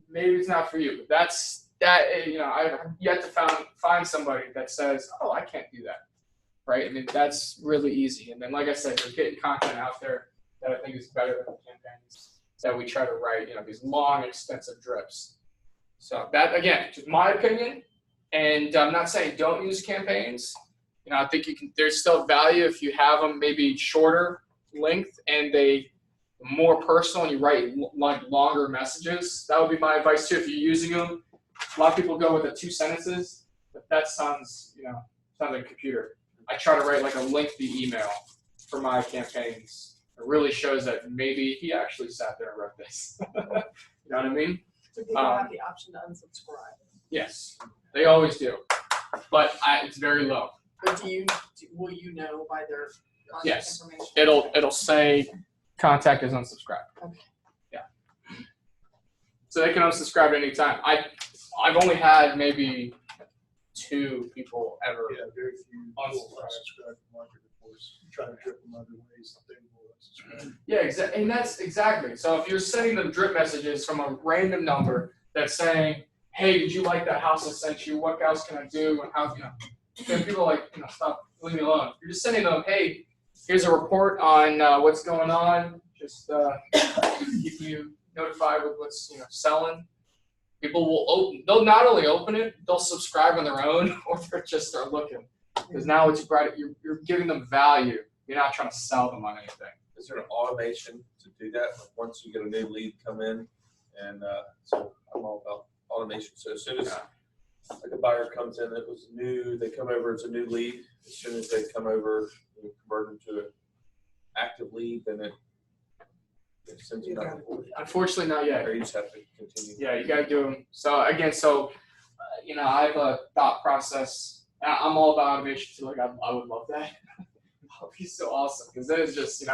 maybe it's not for you. I've yet to find somebody that says, oh, I can't do that, right? I mean, that's really easy. And then, like I said, you're getting content out there that I think is better than the campaigns that we try to write, these long, extensive drips. So that, again, just my opinion. And I'm not saying don't use campaigns. I think there's still value if you have them maybe shorter length and they more personal and you write like longer messages. That would be my advice too if you're using them. A lot of people go with the 2 sentences, but that sounds like a computer. I try to write like a lengthy email for my campaigns. It really shows that maybe he actually sat there and wrote this. You know what I mean? So people have the option to unsubscribe. Yes, they always do, but it's very low. But will you know by their contact Yes, information? it'll say contact is unsubscribed. Okay. Yeah. So they can unsubscribe at any time. I've only had maybe 2 people ever. Yeah, very few people Unsubscribe. unsubscribe from market reports. Try to trip them other ways, they will unsubscribe. Yeah, and that's exactly. So if you're sending them drip messages from a random number that's saying, hey, did you like that house I sent you? What else can I do? And how, then people are like, stop, leave me alone. You're just sending them, hey, here's a report on what's going on. just keep you notified with what's selling. People will they'll not only open it, they'll subscribe on their own, or they're looking. Because now it's you're giving them value. You're not trying to sell them on anything. Is there an automation to do that? Like once you get a new lead come in, and so I'm all about automation. So as soon as like a buyer comes in, it was new, they come over, it's a new lead. As soon as they come over, you convert them to an active lead, then it sends you back. Unfortunately, not yet. Or you just have to continue. Yeah, you got to do them. So again, I have a thought process. I'm all about automation too. Like I would love that. That would be so awesome because then it's just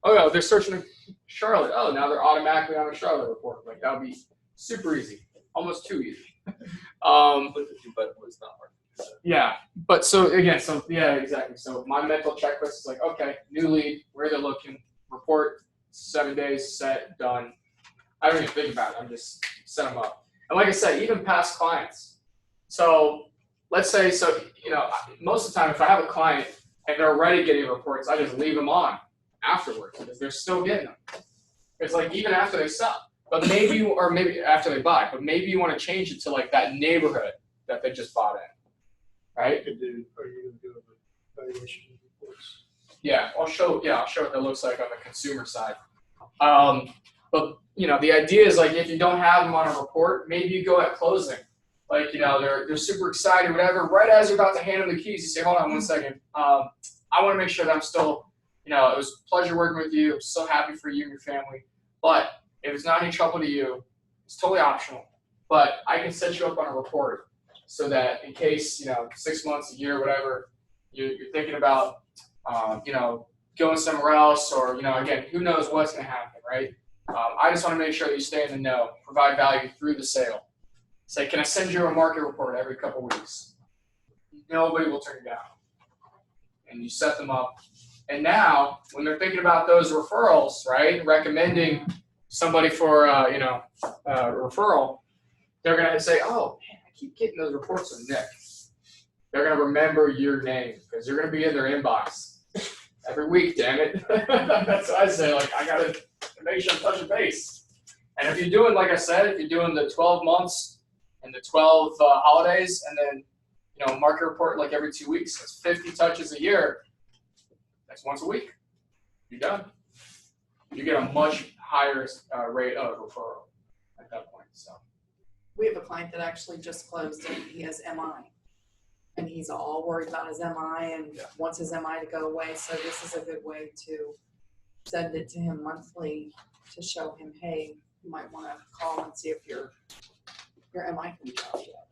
oh yeah, they're searching Charlotte. Oh, now they're automatically on a Charlotte report. Like that would be super easy, almost too easy. But it's not hard. Yeah, but yeah, exactly. So my mental checklist is like, okay, new lead, where they're looking, report, 7 days, set, done. I don't even think about it. I'm just set them up. And like I said, even past clients. So let's say, most of the time, if I have a client and they're already getting reports, I just leave them on afterwards because they're still getting them. It's like even after they sell, but maybe after they buy, but maybe you want to change it to like that neighborhood that they just bought in, right? Are you going to do evaluation reports? Yeah, I'll show what that looks like on the consumer side. But the idea is like if you don't have them on a report, maybe you go at closing. Like, they're super excited, whatever. Right as you're about to hand them the keys, you say, hold on 1 second. I want to make sure that I'm still, it was a pleasure working with you. I'm so happy for you and your family. But if it's not any trouble to you, it's totally optional. But I can set you up on a report so that in case, 6 months, a year, whatever, you're thinking about, going somewhere else or, again, who knows what's going to happen, right? I just want to make sure that you stay in the know, provide value through the sale. Say, can I send you a market report every couple weeks? Nobody will turn you down. And you set them up. And now, when they're thinking about those referrals, right, recommending somebody for, a referral, they're going to say, oh, man, I keep getting those reports from Nick. They're going to remember your name because you're going to be in their inbox every week, damn it. That's what I say. Like, I got to make sure I'm touching base. And if you're doing, like I said, if you're doing the 12 months, and the 12 holidays, and then, market report like every 2 weeks. That's 50 touches a year. That's once a week. You're done. You get a much higher rate of referral at that point. So we have a client that actually just closed and he has MI. And he's all worried about his MI and wants his MI to go away. So this is a good way to send it to him monthly to show him, hey, you might want to call and see if your MI can be out yet.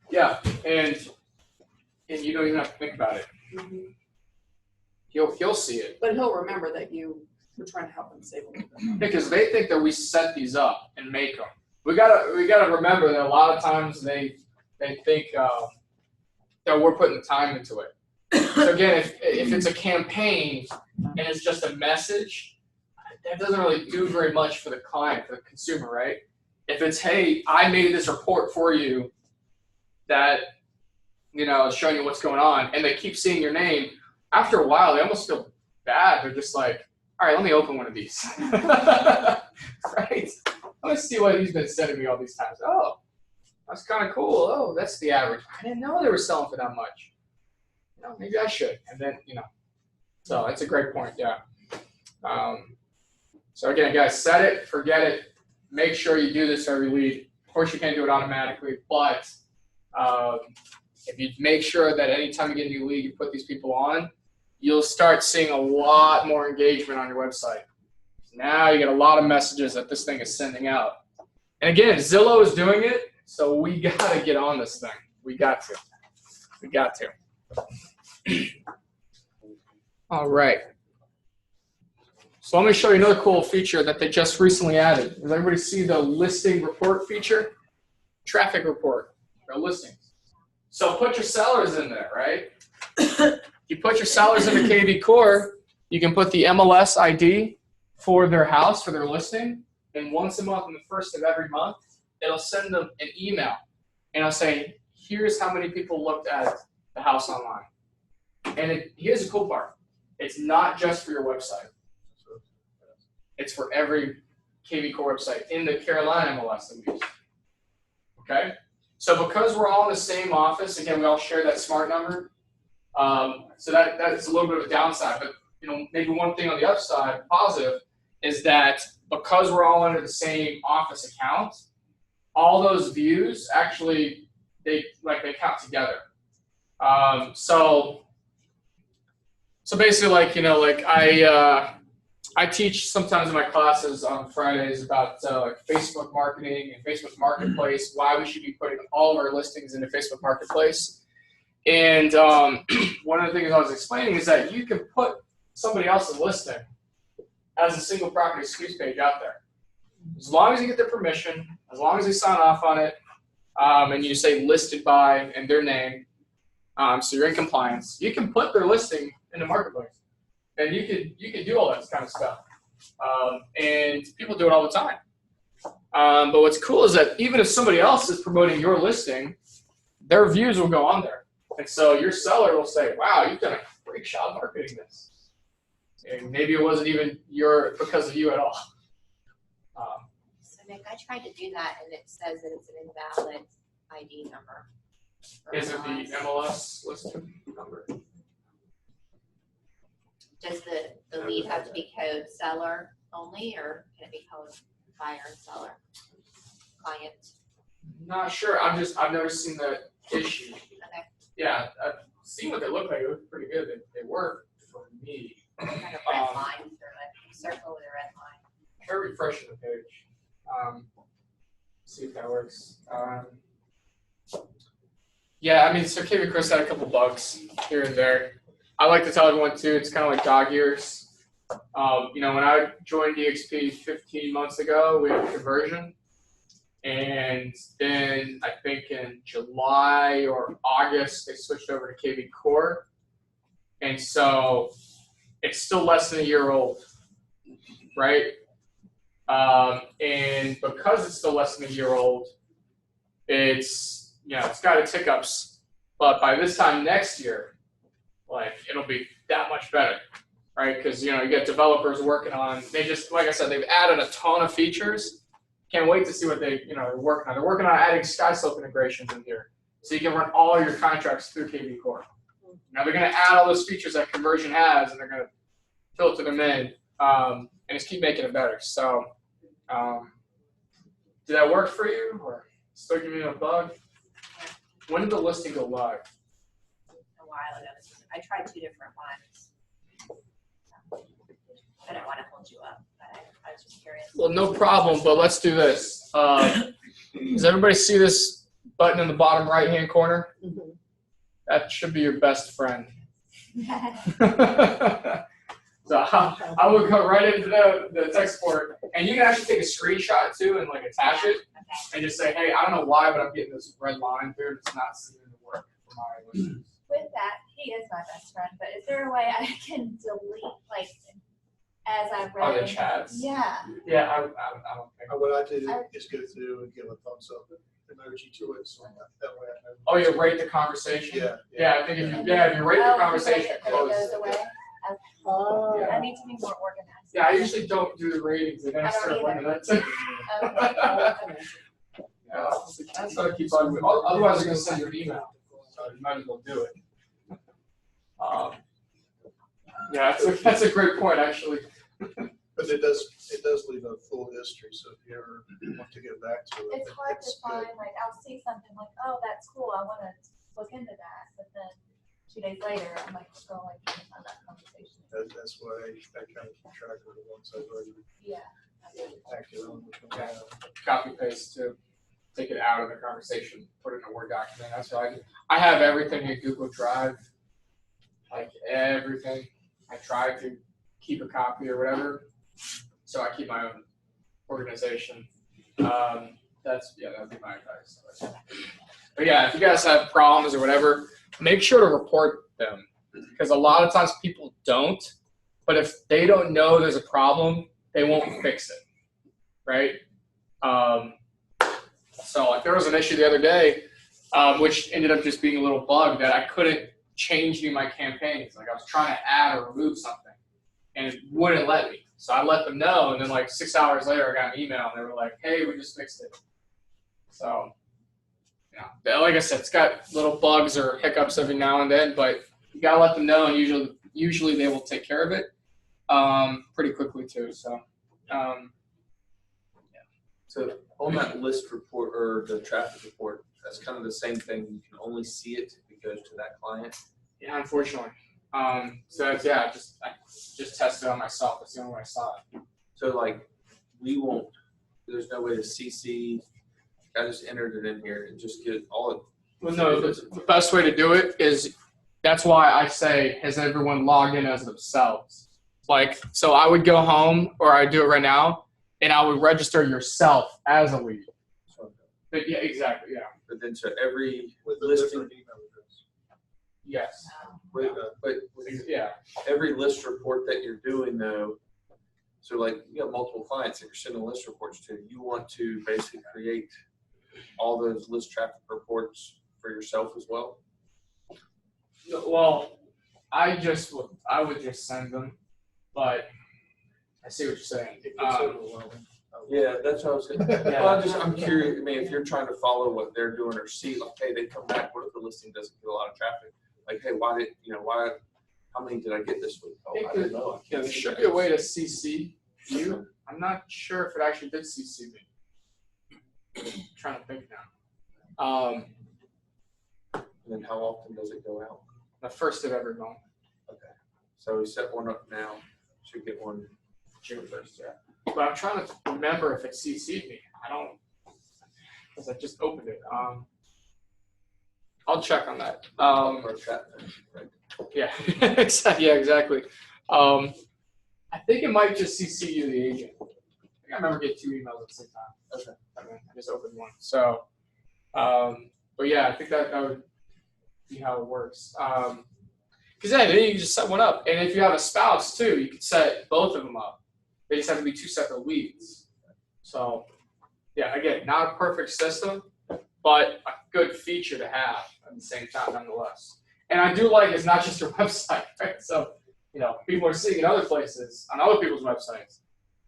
Yeah, and you don't even have to think about it. Mm-hmm. He'll see it. But he'll remember that you were trying to help him save a little bit. Because they think that we set these up and make them. We gotta remember that a lot of times they think that we're putting the time into it. So again, if it's a campaign and it's just a message, that doesn't really do very much for the client, for the consumer, right? If it's, hey, I made this report for you that, is showing you what's going on, and they keep seeing your name, after a while, they almost feel bad. They're just like, all right, let me open one of these. Right? Let me see what he's been sending me all these times. Oh, that's kind of cool. Oh, that's the average. I didn't know they were selling for that much. Maybe I should. And then, so that's a great point, yeah. So again, guys, set it, forget it. Make sure you do this every lead. Of course, you can't do it automatically, but if you make sure that anytime you get a new lead, you put these people on, you'll start seeing a lot more engagement on your website. Now you get a lot of messages that this thing is sending out. And again, Zillow is doing it, so we got to get on this thing. We got to. All right. So let me show you another cool feature that they just recently added. Does everybody see the listing report feature? Traffic report, or listings. So put your sellers in there, right? You put your sellers into KV Core, you can put the MLS ID for their house, for their listing, and once a month, on the first of every month, it'll send them an email. And it'll say, here's how many people looked at the house online. And here's the cool part. It's not just for your website. It's for every KV Core website in the Carolina MLS that we use. Okay? So because we're all in the same office, again, we all share that smart number. So that's a little bit of a downside, but maybe one thing on the upside, positive, is that because we're all under the same office account, all those views actually they count together. So basically, I teach sometimes in my classes on Fridays about Facebook marketing and Facebook Marketplace, why we should be putting all of our listings into Facebook Marketplace. And one of the things I was explaining is that you can put somebody else's listing as a single property SKUs page out there. As long as you get their permission, as long as they sign off on it, and you say listed by and their name, so you're in compliance, you can put their listing in the marketplace. And you could do all that kind of stuff. And people do it all the time. But what's cool is that even if somebody else is promoting your listing, their views will go on there. And so your seller will say, wow, you've done a great job marketing this. And maybe it wasn't even because of you at all. So Nick, I tried to do that and it says that it's an invalid ID number. Is it the MLS listing number? Does the lead have to be code seller only, or can it be code buyer and seller, client? Not sure. I've never seen that issue. Okay. Yeah, I've seen what they look like. They look pretty good. They work for me. Kind of red line through it, circle with a red line. Try refreshing the page. See if that works. Yeah, I mean, so KV Chris had a couple bugs here and there. I like to tell everyone too, it's kind of like dog years. When I joined DXP 15 months ago, we had a conversion. And then I think in July or August, they switched over to KV Core. And so it's still less than a year old, right? And because it's still less than a year old, it's got its hiccups. But by this time next year, it'll be that much better, right? Because, you get developers working on, they just, like I said, they've added a ton of features. Can't wait to see what they're working on. They're working on adding SkySlope integrations in here. So you can run all your contracts through KV Core. Now they're going to add all those features that Conversion has, and they're going to filter them in, and just keep making it better. So did that work for you, or still giving you a bug? When did the listing go live? A while ago. I tried 2 different ones. I don't want to hold you up, but I was just curious. Well, no problem, but let's do this. Does everybody see this button in the bottom right-hand corner? Mhm. That should be your best friend. So I will go right into the text port, and you can actually take a screenshot too and attach it, and just say, hey, I don't know why, but I'm getting this red line through. It's not seeming to work for my listings. With that, he is my best friend, but is there a way I can delete, as I read? Oh, the chats? Yeah. Yeah, I don't think. What I do is go through and give a thumbs up emoji to it, so that way I know. Oh, you rate the conversation? Yeah. Yeah, I think if you rate the conversation, Then it close. goes away. Oh. Yeah. I need to be more organized. Yeah, I usually don't do the ratings. I gotta I don't start either. learning that too. Okay. Yeah, that's what I keep on with. Otherwise, they're gonna send you an email. So you might as well do it. Yeah, that's a great point, actually. But it does leave a full history, so if you ever want to get back to it. It's hard to good. find, I'll see something oh, that's cool, I wanna look into that, but then 2 days later, I'm scrolling and find that conversation. That's why I kind of keep track of the ones I've already Yeah. acted on. which ones I haven't. Copy paste to take it out of the conversation, put it in a Word document. That's what I do. I have everything in Google Drive, everything. I try to keep a copy or whatever, so I keep my own organization. That'd be my advice. But yeah, if you guys have problems or whatever, make sure to report them, because a lot of times people don't. But if they don't know there's a problem, they won't fix it, right? So there was an issue the other day, which ended up just being a little bug that I couldn't change any of my campaigns. I was trying to add or remove something, and it wouldn't let me. So I let them know, and then like 6 hours later, I got an email, and they were like, "Hey, we just fixed it." So, yeah, like I said, it's got little bugs or hiccups every now and then, but you gotta let them know, and usually they will take care of it pretty quickly too. So, So on that list report or the traffic report, that's kind of the same thing. You can only see it if it goes to that client. yeah, unfortunately. So that's, I just tested it on myself. That's the only way I saw it. So like, we won't, there's no way to CC, I just entered it in here and just get all of. Well, no, the best way to do it is, that's why I say, has everyone logged in as themselves? Like, so I would go home, or I do it right now, and I would register yourself as a lead. But yeah, exactly, yeah. But then so every With a listing, different email address. Yes. but Yeah. every list report that you're doing though, so like you have multiple clients that you're sending list reports to, you want to basically create all those list traffic reports for yourself as well? Well, I would just send them, but I see what you're saying. It gets overwhelming. Yeah, that's what I was saying. Well, I'm curious. I mean, if you're trying to follow what they're doing or see, like, hey, they come back. What if the listing doesn't get a lot of traffic? Like, hey, how many did I get this week? Oh, I don't know. Yeah, there should be a way to CC you. I'm not sure if it actually did CC me. I'm trying to think now. And then how often does it go out? The first of every month. Okay. So we set one up now. Should get one June 1st, yeah. But I'm trying to remember if it CC'd me. I don't, because I just opened it. I'll check on that. or chat, right? Yeah, yeah, exactly. I think it might just CC you, the agent. I think I remember getting 2 emails at the same time. Okay. I just opened one. So, but yeah, I think that would be how it works. Because then you can just set one up. And if you have a spouse too, you can set both of them up. They just have to be 2 separate leads. So, yeah, again, not a perfect system, but a good feature to have at the same time, nonetheless. And I do like it's not just your website, right? So, people are seeing it other places on other people's websites.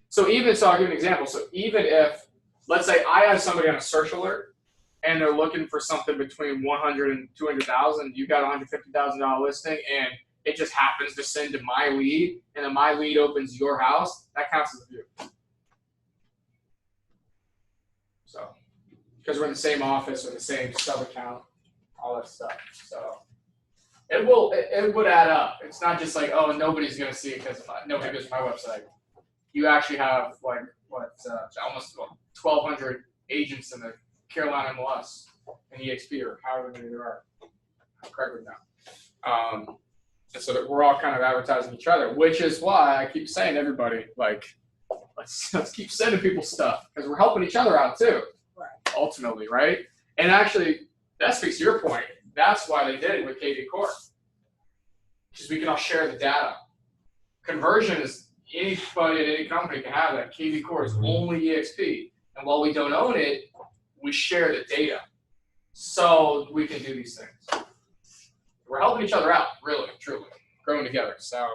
So I'll give you an example. So even if, let's say I have somebody on a search alert and they're looking for something between 100 and 200,000, you got a $150,000 listing, and it just happens to send to my lead, and then my lead opens your house, that counts as a view. So, because we're in the same office or the same sub account, all that stuff. So it would add up. It's not just like, oh, nobody's gonna see it because nobody goes to my website. You actually have almost 1,200 agents in the Carolina MLS and EXP, or however many there are. I'm correct with that. And so that we're all kind of advertising each other, which is why I keep saying to everybody, like, let's keep sending people stuff, because we're helping each other out too. Right. Ultimately, right? And actually, that speaks to your point. That's why they did it with KV Core, because we can all share the data. Conversion is anybody at any company can have that. KV Core is only EXP, and while we don't own it, we share the data, so we can do these things. We're helping each other out, really, truly, growing together. So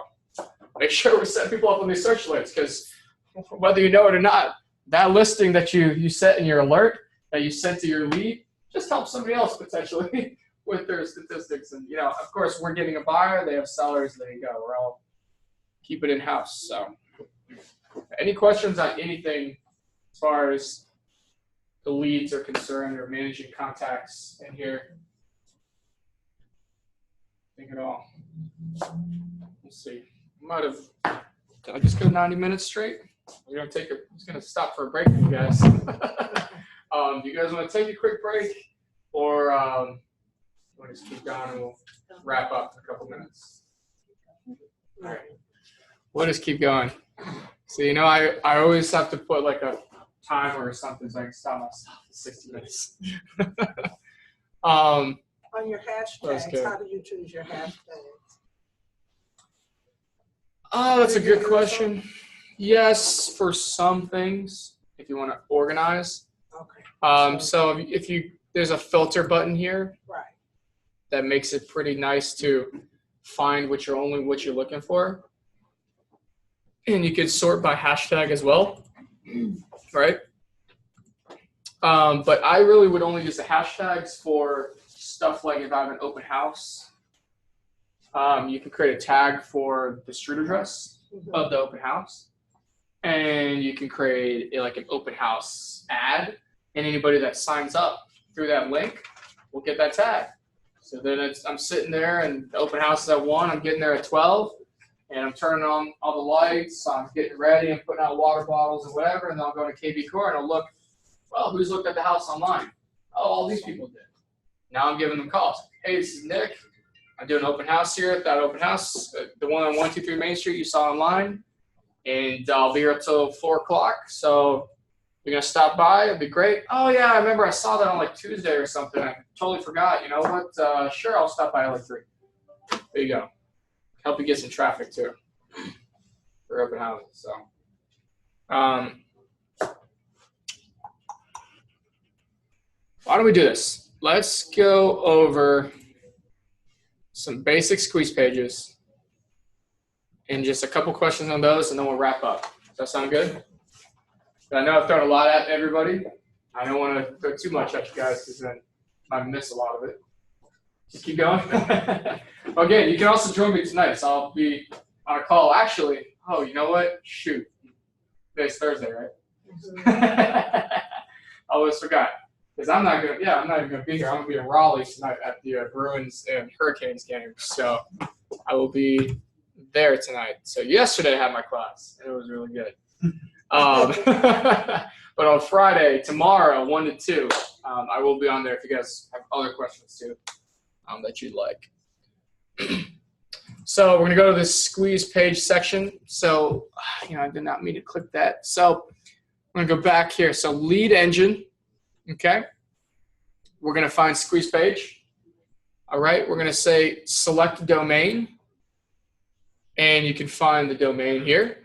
make sure we're setting people up on these search alerts, because whether you know it or not, that listing that you set in your alert that you sent to your lead just helps somebody else potentially with their statistics. And of course, we're getting a buyer, they have sellers. There you go. We're all keep it in house. So, any questions on anything as far as the leads are concerned, or managing contacts in here? Think at all. We'll see. Did I just go 90 minutes straight? We're gonna just gonna stop for a break for you guys. Do you guys want to take a quick break, or we'll just keep going and we'll wrap up in a couple minutes? All right. We'll just keep going. So I always have to put like a timer or something so I can stop myself at 60 minutes. On your That's hashtags, good. how do you choose your hashtags? Oh, that's a good question. Yes, for some things, if you want to organize. Okay. So if there's a filter button here Right. that makes it pretty nice to find what you're looking for. and you could sort by hashtag as well, right? But I really would only use the hashtags for stuff like if I have an open house. You can create a tag for the street address of the open house, and you can create like an open house ad, and anybody that signs up through that link will get that tag. So then I'm sitting there, and the open house is at 1, I'm getting there at 12, and I'm turning on all the lights, I'm getting ready, I'm putting out water bottles and whatever, and then I'll go to KB Core and I'll look, well, who's looked at the house online? Oh, all these people did. Now I'm giving them calls. Hey, this is Nick. I'm doing an open house here at that open house, the one on 123 Main Street you saw online, and I'll be here until 4 o'clock. So you're gonna stop by, it'd be great. Oh yeah, I remember I saw that on like Tuesday or something. I totally forgot. You know what? Sure, I'll stop by at like 3. There you go. Help you get some traffic too for open houses. So, why don't we do this? Let's go over some basic squeeze pages and just a couple questions on those, and then we'll wrap up. Does that sound good? I know I've thrown a lot at everybody. I don't want to throw too much at you guys because then I miss a lot of it. Just keep going. Again, you can also join me tonight, so I'll be on a call. Actually, oh, you know what? Shoot. Today's Thursday, right? I always forgot. Because I'm not even gonna be here. I'm gonna be in Raleigh tonight at the Bruins and Hurricanes game. So I will be there tonight. So yesterday I had my class. It was really good. But on Friday, tomorrow, 1 to 2, I will be on there if you guys have other questions too that you'd like. So we're gonna go to this squeeze page section. So I did not mean to click that. So I'm gonna go back here. So lead engine. Okay, we're going to find squeeze page. All right, we're going to say select domain, and you can find the domain here.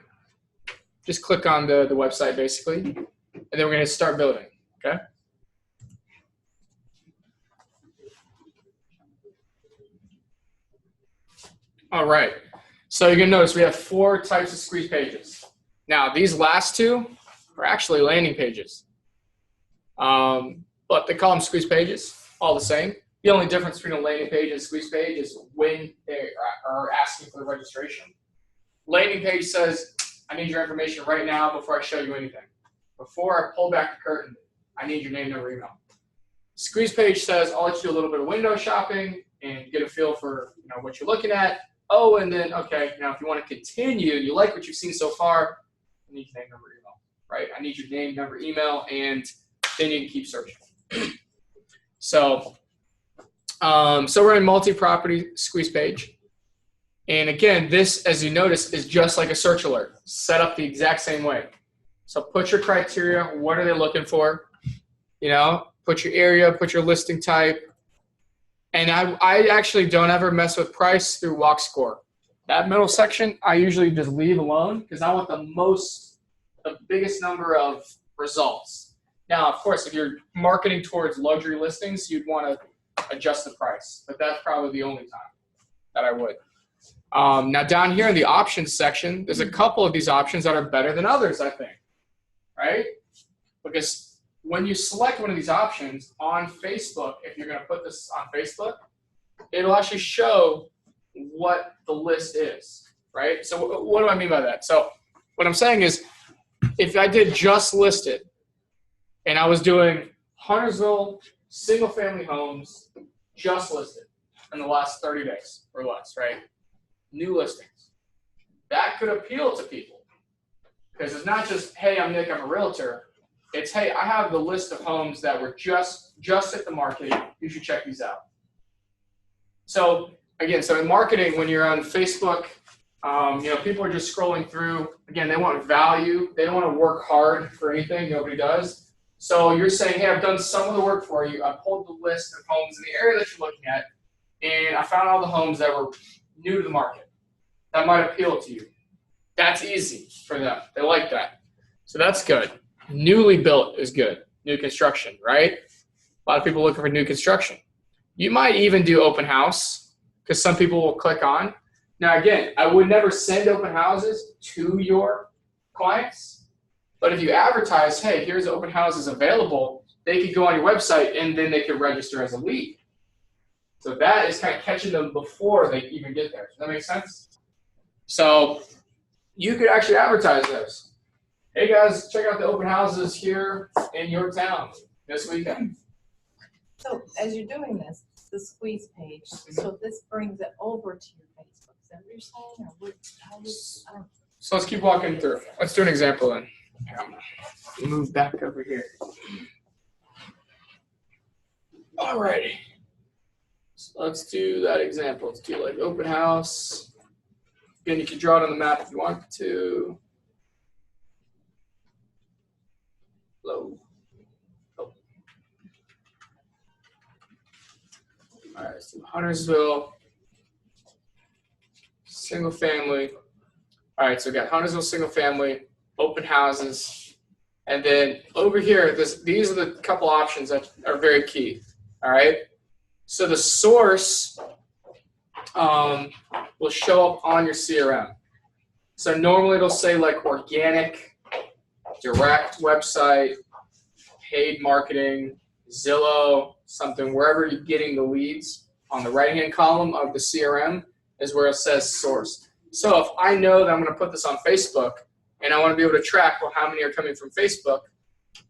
Just click on the website basically, and then we're going to start building. Okay. All right, so you're going to notice we have 4 types of squeeze pages. Now these last 2 are actually landing pages. But they call them squeeze pages, all the same. The only difference between a landing page and a squeeze page is when they are asking for the registration. Landing page says, I need your information right now before I show you anything. Before I pull back the curtain, I need your name, number, email. Squeeze page says, I'll let you do a little bit of window shopping and get a feel for what you're looking at. Oh, and then, okay, now if you want to continue, you like what you've seen so far, I need your name, number, email, right? I need your name, number, email, and then you can keep searching. So we're in multi-property squeeze page. And again, this, as you notice, is just like a search alert, set up the exact same way. So put your criteria, what are they looking for? Put your area, put your listing type. And I actually don't ever mess with price through walk score. That middle section, I usually just leave alone because I want the biggest number of results. Now, of course, if you're marketing towards luxury listings, you'd want to adjust the price, but that's probably the only time that I would. Now, down here in the options section, there's a couple of these options that are better than others, I think, right? Because when you select one of these options on Facebook, if you're going to put this on Facebook, it'll actually show what the list is, right? So what do I mean by that? So what I'm saying is, if I did just listed, and I was doing Huntersville single-family homes just listed in the last 30 days or less, right? New listings. That could appeal to people because it's not just, hey, I'm Nick, I'm a realtor. It's, hey, I have the list of homes that were just hit the market. You should check these out. So again, in marketing, when you're on Facebook, people are just scrolling through. Again, they want value. They don't want to work hard for anything. Nobody does. So you're saying, hey, I've done some of the work for you. I pulled the list of homes in the area that you're looking at, and I found all the homes that were new to the market. That might appeal to you. That's easy for them. They like that. So that's good. Newly built is good. New construction, right? A lot of people looking for new construction. You might even do open house because some people will click on. Now again, I would never send open houses to your clients, but if you advertise, hey, here's open houses available, they could go on your website and then they could register as a lead. So that is kind of catching them before they even get there. Does that make sense? So you could actually advertise this. Hey guys, check out the open houses here in your town this weekend. So as you're doing this, the squeeze page, so this brings it over to your Facebook. Is that what you're saying? Or what, how does, I don't. So let's keep walking through. Let's do an example then. Here, I'm gonna move back over here. Alrighty. So let's do that example. Let's do like open house. Again, you can draw it on the map if you want to. Low. Oh. All right, let's do Huntersville. Single family. All right, so we got Huntersville single family, open houses, and then over here, these are the couple options that are very key. All right, so the source will show up on your CRM. So normally it'll say like organic, direct website, paid marketing, Zillow, something, wherever you're getting the leads. On the right-hand column of the CRM is where it says source. So if I know that I'm going to put this on Facebook and I want to be able to track, well, how many are coming from Facebook,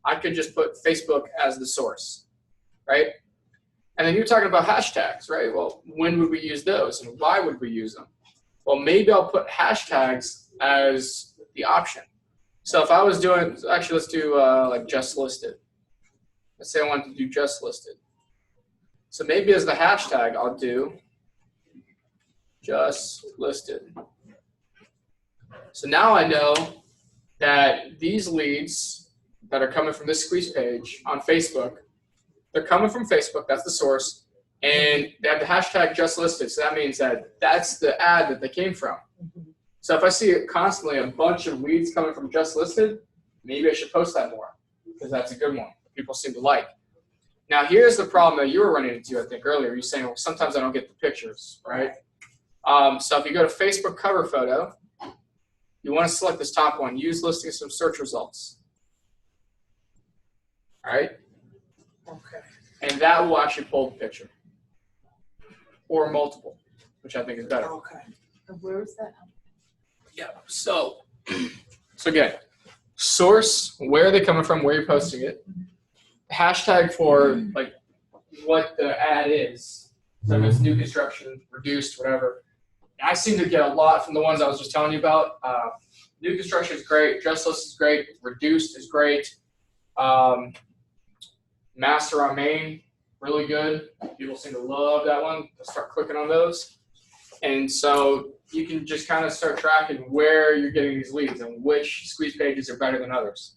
I could just put Facebook as the source, right? And then you're talking about hashtags, right? Well, when would we use those and why would we use them? Well, maybe I'll put hashtags as the option. So if I was doing, actually let's do like just listed. Let's say I wanted to do just listed. So maybe as the hashtag, I'll do just listed. So now I know that these leads that are coming from this squeeze page on Facebook, they're coming from Facebook, that's the source, and they have the hashtag just listed. So that means that that's the ad that they came from. So if I see constantly a bunch of leads coming from just listed, maybe I should post that more because that's a good one. People seem to like. Now here's the problem that you were running into, I think earlier. You're saying, well, sometimes I don't get the pictures, right? So if you go to Facebook cover photo, you want to select this top one, use listings from search results. All right? Okay. And that will actually pull the picture. Or multiple, which I think is better. Okay. And where is that? Yeah. So again, source, where are they coming from, where you're posting it. Hashtag for like what the ad is. So if it's new construction, reduced, whatever. I seem to get a lot from the ones I was just telling you about. New construction is great. Just list is great. Reduced is great. Master on main, really good. People seem to love that one. They'll start clicking on those. And so you can just kind of start tracking where you're getting these leads and which squeeze pages are better than others.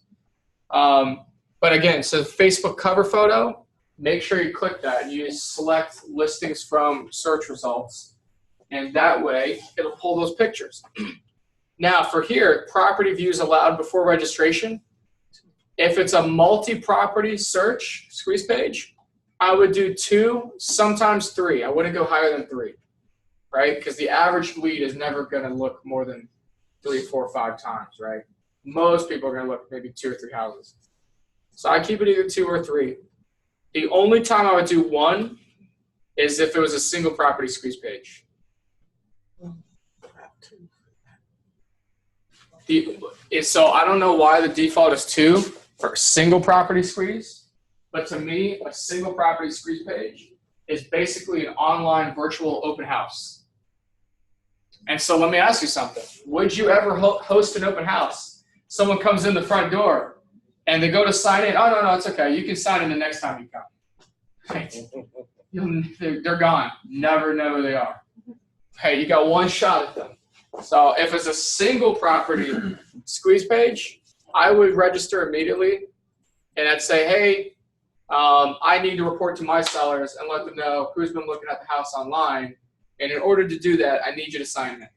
But again, so Facebook cover photo, make sure you click that and you select listings from search results. And that way, it'll pull those pictures. Now, for here, property views allowed before registration. If it's a multi-property search squeeze page, I would do 2, sometimes 3. I wouldn't go higher than 3, right? Because the average lead is never going to look more than 3, 4, 5 times, right? Most people are going to look maybe 2 or 3 houses. So I keep it either 2 or 3. The only time I would do 1 is if it was a single property squeeze page. So I don't know why the default is 2 for a single property squeeze, but to me, a single property squeeze page is basically an online virtual open house. And so let me ask you something. Would you ever host an open house? Someone comes in the front door and they go to sign in. Oh, no, it's okay. You can sign in the next time you come. They're gone. Never know who they are. Hey, you got one shot at them. So if it's a single property squeeze page, I would register immediately and I'd say, hey, I need to report to my sellers and let them know who's been looking at the house online. And in order to do that, I need you to sign in.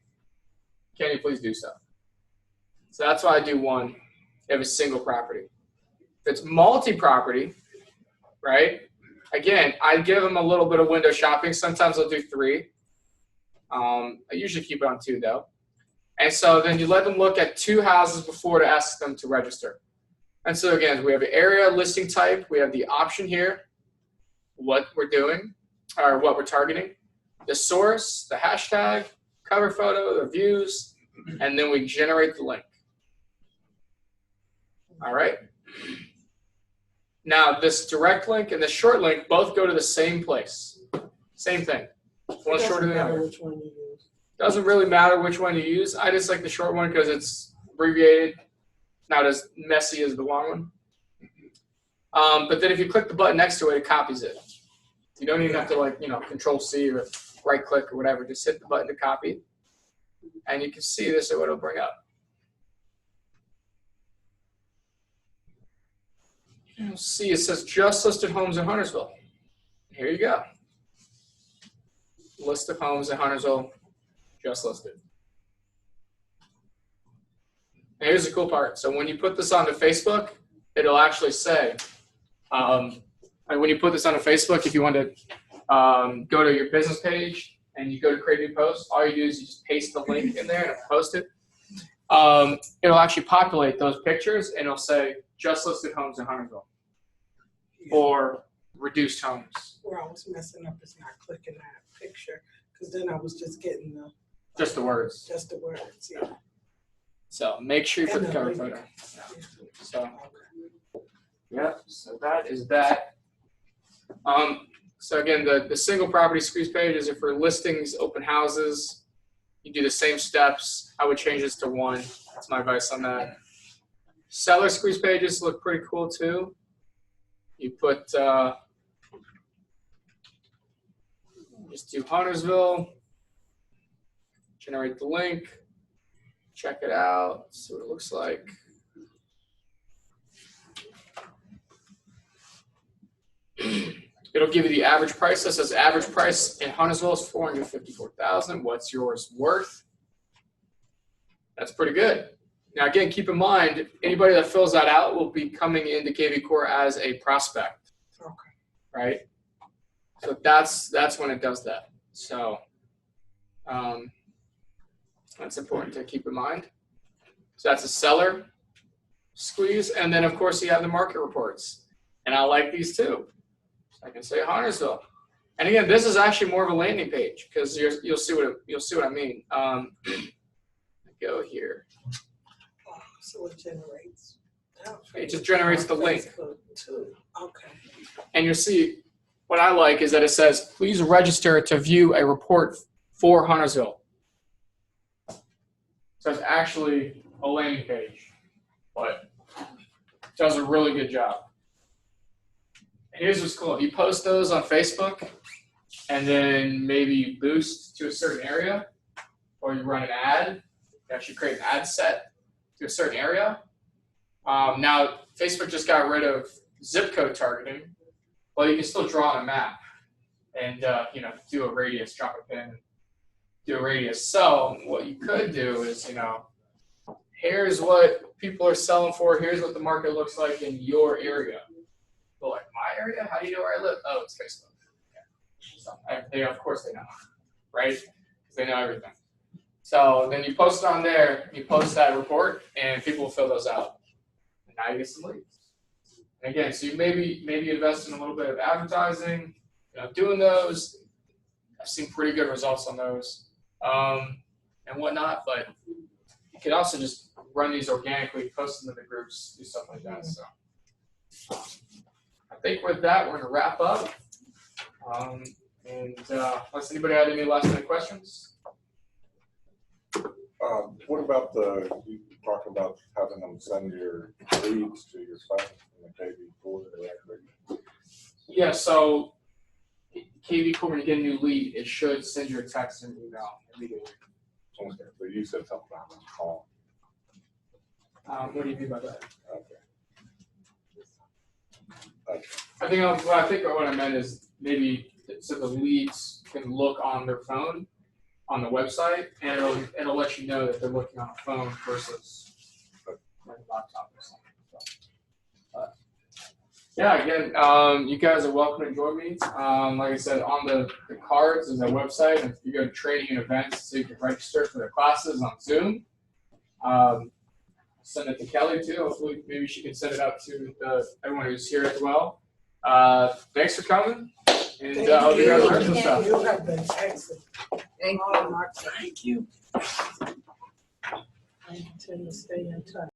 Can you please do so? So that's why I do 1 if it's single property. If it's multi-property, right? Again, I give them a little bit of window shopping. Sometimes I'll do 3. I usually keep it on 2 though. And so then you let them look at 2 houses before to ask them to register. And so again, we have the area, listing type, we have the option here, what we're doing, or what we're targeting, the source, the hashtag, cover photo, the views, and then we generate the link. All right. Now this direct link and the short link both go to the same place. Same thing. One shorter than the other. Which one you use. Doesn't really matter which one you use. I just like the short one because it's abbreviated, not as messy as the long one. But then if you click the button next to it, it copies it. You don't even have to Control C or right click or whatever. Just hit the button to copy. And you can see this is what it'll bring up. You'll see it says just listed homes in Huntersville. Here you go. List of homes in Huntersville, just listed. And here's the cool part. So when you put this onto Facebook, it'll actually say, when you put this onto Facebook, if you want to go to your business page and you go to create a new post, all you do is you just paste the link in there and post it. It'll actually populate those pictures and it'll say just listed homes in Huntersville or reduced homes. Where I was messing up is not clicking that picture, because then I was just getting Just the words. just the words, yeah. So make sure you put And the the cover link. photo. So Okay. yeah, so that is that. So again, the single property squeeze pages are for listings, open houses. You do the same steps. I would change this to 1. That's my advice on that. Seller squeeze pages look pretty cool too. You put just do Huntersville, generate the link, check it out, see what it looks like. It'll give you the average price. It says average price in Huntersville is $454,000. What's yours worth? That's pretty good. Now again, keep in mind, anybody that fills that out will be coming into KV Core as a prospect. Okay. Right? So that's when it does that. So that's important to keep in mind. So that's a seller squeeze, and then of course you have the market reports. And I like these too. I can say Huntersville. And again, this is actually more of a landing page because you'll see what I mean. Go here. Oh, so it generates. It just generates the link. Facebook too. Okay. And you'll see what I like is that it says, please register to view a report for Huntersville. So it's actually a landing page, but it does a really good job. Here's what's cool. You post those on Facebook, and then maybe you boost to a certain area, or you run an ad. You actually create an ad set to a certain area. Now, Facebook just got rid of zip code targeting, but you can still draw on a map and do a radius, drop a pin, do a radius. So what you could do is, here's what people are selling for. Here's what the market looks like in your area. But like my area, how do you know where I live? Oh, it's Facebook. Yeah. So of course they know, right? Because they know everything. So then you post it on there, you post that report, and people will fill those out. And now you get some leads. And again, so you maybe invest in a little bit of advertising, doing those. I've seen pretty good results on those, and whatnot. But you could also just run these organically, post them in the groups, do stuff like that. So I think with that, we're going to wrap up. Unless anybody had any last minute questions? What about you talk about having them send your leads to your phone in the KV Core directly? Yeah, so KV Core, when you get a new lead, it should send you a text and email immediately. Okay, but you said something about a call. What do you mean by that? Okay. I think what I meant is maybe so the leads can look on their phone on the website, and it'll let you know that they're looking on a phone versus like a laptop or something. Yeah, again, you guys are welcome to join me. Like I said, on the cards is a website, and if you go to training and events, so you can register for the classes on Zoom. Send it to Kelly too. Hopefully, maybe she can send it out to everyone who's here as well. Thanks for coming, and I hope you guys learned some stuff. You have been excellent. Thank Oh, Mark, thank you. I intend to stay in touch.